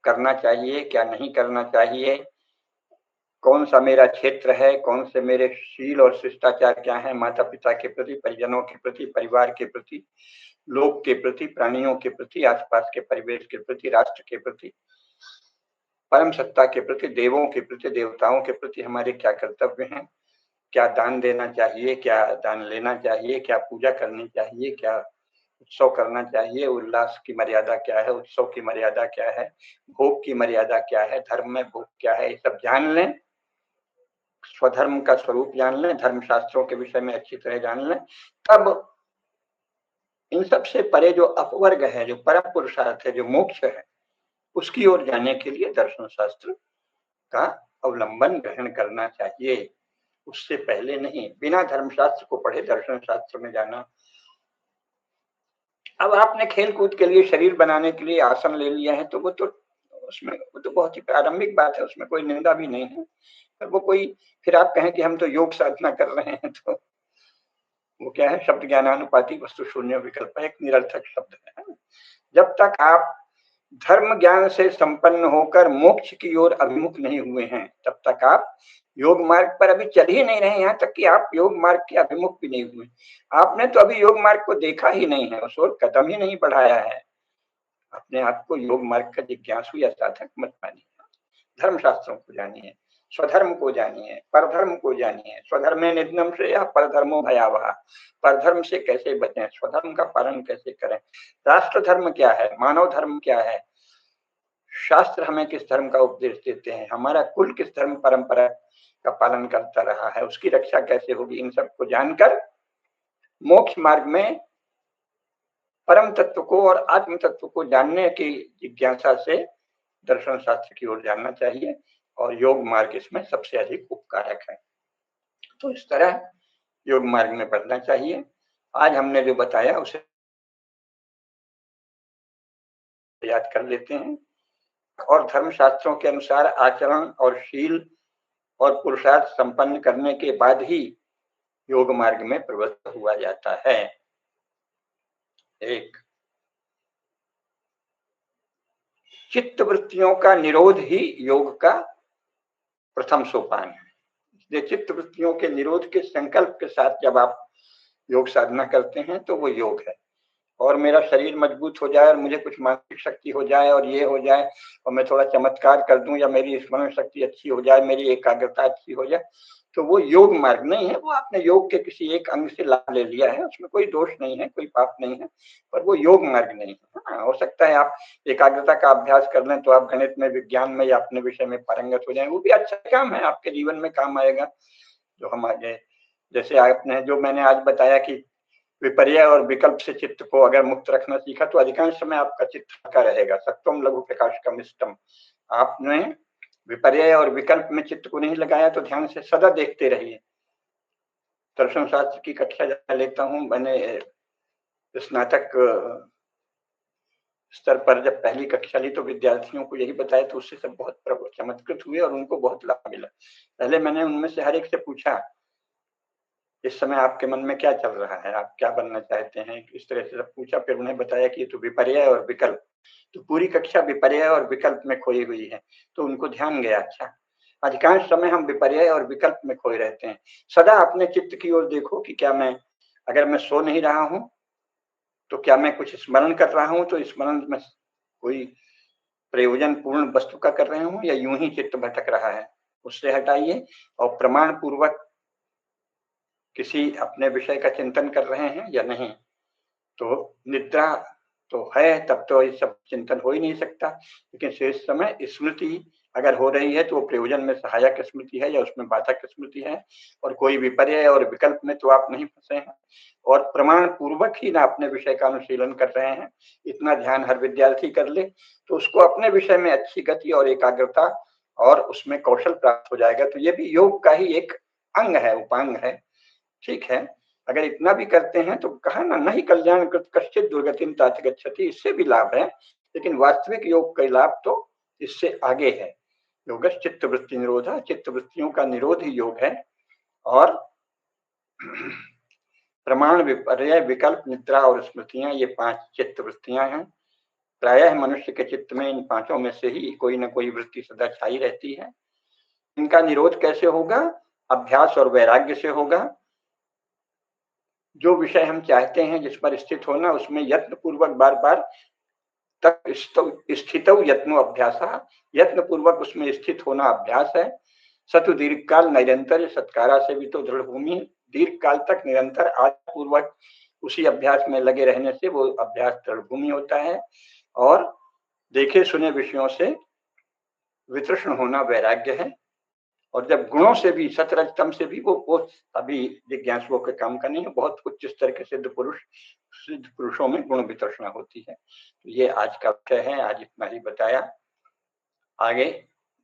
करना चाहिए, क्या नहीं करना चाहिए, कौन सा मेरा क्षेत्र है, कौन से मेरे शील और शिष्टाचार क्या है, माता पिता के प्रति, परिजनों के प्रति, परिवार के प्रति, लोक के प्रति, प्राणियों के प्रति, आसपास के परिवेश के प्रति, राष्ट्र के प्रति, परम सत्ता के प्रति, देवों के प्रति, देवताओं के प्रति हमारे क्या कर्तव्य हैं, क्या दान देना चाहिए, क्या दान लेना चाहिए, क्या पूजा करनी चाहिए, क्या उत्सव करना चाहिए, उल्लास की मर्यादा क्या है, उत्सव की मर्यादा क्या है, भोग की मर्यादा क्या है, धर्म में भोग क्या है, ये सब जान लें, स्वधर्म का स्वरूप जान लें, धर्म शास्त्रों के विषय में अच्छी तरह जान लें, तब इन सबसे परे जो अपवर्ग है, जो परम पुरुषार्थ है, जो मोक्ष है, उसकी ओर जाने के लिए दर्शन शास्त्र का अवलंबन ग्रहण करना चाहिए। उससे पहले नहीं, बिना धर्मशास्त्र को पढ़े दर्शन शास्त्र में जाना। अब आपने खेल कूद के लिए, शरीर बनाने के लिए आसन ले लिया है, तो वो तो बहुत ही प्रारंभिक बात है, उसमें कोई निंदा भी नहीं है। पर वो कोई, फिर आप कहें कि हम तो योग साधना कर रहे हैं, तो वो क्या है, शब्द ज्ञानानुपाती वस्तु शून्य विकल्प है, एक निरर्थक शब्द है। जब तक आप धर्म ज्ञान से संपन्न होकर मोक्ष की ओर अभिमुख नहीं हुए हैं, तब तक आप योग मार्ग पर अभी चल ही नहीं रहे, यहाँ तक कि आप योग मार्ग के अभिमुख भी नहीं हुए। आपने तो अभी योग मार्ग को देखा ही नहीं है, उस ओर कदम ही नहीं बढ़ाया है। अपने आप को योग मार्ग का जिज्ञासु या साधक मत मानिए। धर्म शास्त्रों को जानिए, स्वधर्म को जानिए, परधर्म को जानिए। स्वधर्मे निधनम से या परधर्मो भयावह, परधर्म से कैसे बचें, स्वधर्म का पालन कैसे करें, राष्ट्र धर्म क्या है, मानव धर्म क्या है, शास्त्र हमें किस धर्म का उपदेश देते हैं, हमारा कुल किस धर्म परंपरा का पालन करता रहा है, उसकी रक्षा कैसे होगी, इन सबको जानकर मोक्ष मार्ग में परम तत्व को और आत्म तत्व को जानने की जिज्ञासा से दर्शन शास्त्र की ओर जानना चाहिए, और योग मार्ग इसमें सबसे अधिक उपकारक है। तो इस तरह योग मार्ग में बढ़ना चाहिए। आज हमने जो बताया उसे याद कर लेते हैं, और धर्म शास्त्रों के अनुसार आचरण और शील और पुरुषार्थ संपन्न करने के बाद ही योग मार्ग में प्रवृत्त हुआ जाता है। एक, चित्त वृत्तियों का निरोध ही योग का प्रथम सोपान है। इसलिए चित्त वृत्तियों के निरोध के संकल्प के साथ जब आप योग साधना करते हैं तो वो योग है। और मेरा शरीर मजबूत हो जाए और मुझे कुछ मानसिक शक्ति हो जाए और ये हो जाए और मैं थोड़ा चमत्कार कर दूं, या मेरी स्मरण शक्ति अच्छी हो जाए, मेरी एकाग्रता अच्छी हो जाए, तो वो योग मार्ग नहीं है। वो आपने योग के किसी एक अंग से लाभ ले लिया है, उसमें कोई दोष नहीं है, कोई पाप नहीं है, पर वो योग मार्ग नहीं है। हो सकता है आप एकाग्रता का अभ्यास कर लें तो आप गणित में, विज्ञान में या अपने विषय में पारंगत हो जाए, वो भी अच्छा काम है, आपके जीवन में काम आएगा। जो हम आगे, जैसे आपने जो मैंने आज बताया कि विपर्य और विकल्प से चित्त को अगर मुक्त रखना सीखा तो अधिकांश समय आपका चित्त हल्का रहेगा। सत्वम लघु प्रकाश का मिष्टम। आपने विपर्य और विकल्प में चित्त को नहीं लगाया तो ध्यान से सदा देखते रहिए। दर्शन शास्त्र की कक्षा जहाँ लेता हूँ, मैंने स्नातक स्तर पर जब पहली कक्षा ली तो विद्यार्थियों को यही बताया, तो उससे सब बहुत चमत्कृत हुए और उनको बहुत लाभ मिला। पहले मैंने उनमें से हर एक से पूछा, इस समय आपके मन में क्या चल रहा है, आप क्या बनना चाहते हैं, इस तरह से सब पूछा। फिर उन्हें बताया कि ये तो विपर्य और विकल्प, तो पूरी कक्षा विपर्य और विकल्प में खोई हुई है। तो उनको ध्यान गया, अच्छा अधिकांश समय हम विपर्य और विकल्प में खोए रहते हैं। सदा अपने चित्त की ओर देखो कि क्या मैं, अगर मैं सो नहीं रहा हूँ तो क्या मैं कुछ स्मरण कर रहा हूँ, तो स्मरण में कोई प्रयोजन पूर्ण वस्तु का कर रहे हूँ या यूं ही चित्त भटक रहा है। उससे हटाइए और प्रमाण पूर्वक किसी अपने विषय का चिंतन कर रहे हैं या नहीं। तो निद्रा तो है, तब तो ये सब चिंतन हो ही नहीं सकता। लेकिन शेष समय स्मृति अगर हो रही है तो वो प्रयोजन में सहायक स्मृति है या उसमें बाधक स्मृति है, और कोई विपर्य और विकल्प में तो आप नहीं फंसे हैं, और प्रमाण पूर्वक ही ना अपने विषय का अनुशीलन कर रहे हैं। इतना ध्यान हर विद्यार्थी कर ले तो उसको अपने विषय में अच्छी गति और एकाग्रता और उसमें कौशल प्राप्त हो जाएगा। तो ये भी योग का ही एक अंग है, उपांग है। ठीक है, अगर इतना भी करते हैं तो कहा ना, नहीं कल्याण कृत कश्चित दुर्गतिम तात गच्छति, इससे भी लाभ है, लेकिन वास्तविक योग का लाभ तो इससे आगे है। योग चित्त वृत्ति निरोधा, चित्त वृत्तियों का निरोध ही योग है। और प्रमाण, विपर्य, विकल्प, निद्रा और स्मृतियां, ये 5 चित्त वृत्तियां हैं। प्रायः मनुष्य के चित्त में इन 5 में से ही कोई न कोई वृत्ति सदा छाई रहती है। इनका निरोध कैसे होगा? अभ्यास और वैराग्य से होगा। जो विषय हम चाहते हैं, जिस पर स्थित होना, उसमें यत्न पूर्वक बार बार तक स्थितौ यत्नो अभ्यास, यत्न पूर्वक उसमें स्थित होना अभ्यास है। सतु दीर्घ काल निरंतर सत्कारा से भी तो दृढ़ भूमि, दीर्घ काल तक निरंतर आदत पूर्वक उसी अभ्यास में लगे रहने से वो अभ्यास दृढ़ भूमि होता है। और देखे सुने विषयों से वितृष्ण होना वैराग्य है। और जब गुणों से भी, सतरजतम से भी, वो अभी जिज्ञासुओं के काम का नहीं है। बहुत उच्च स्तर के सिद्ध पुरुषों में गुण वितृष्णा होती है। तो ये आज का विषय है, आज इतना ही बताया, आगे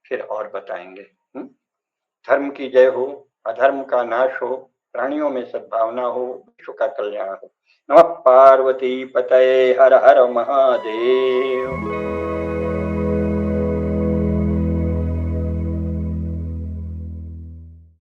फिर और बताएंगे। धर्म की जय हो, अधर्म का नाश हो, प्राणियों में सद्भावना हो, विश्व का कल्याण हो। नमः पार्वती पतये, हर हर महादेव।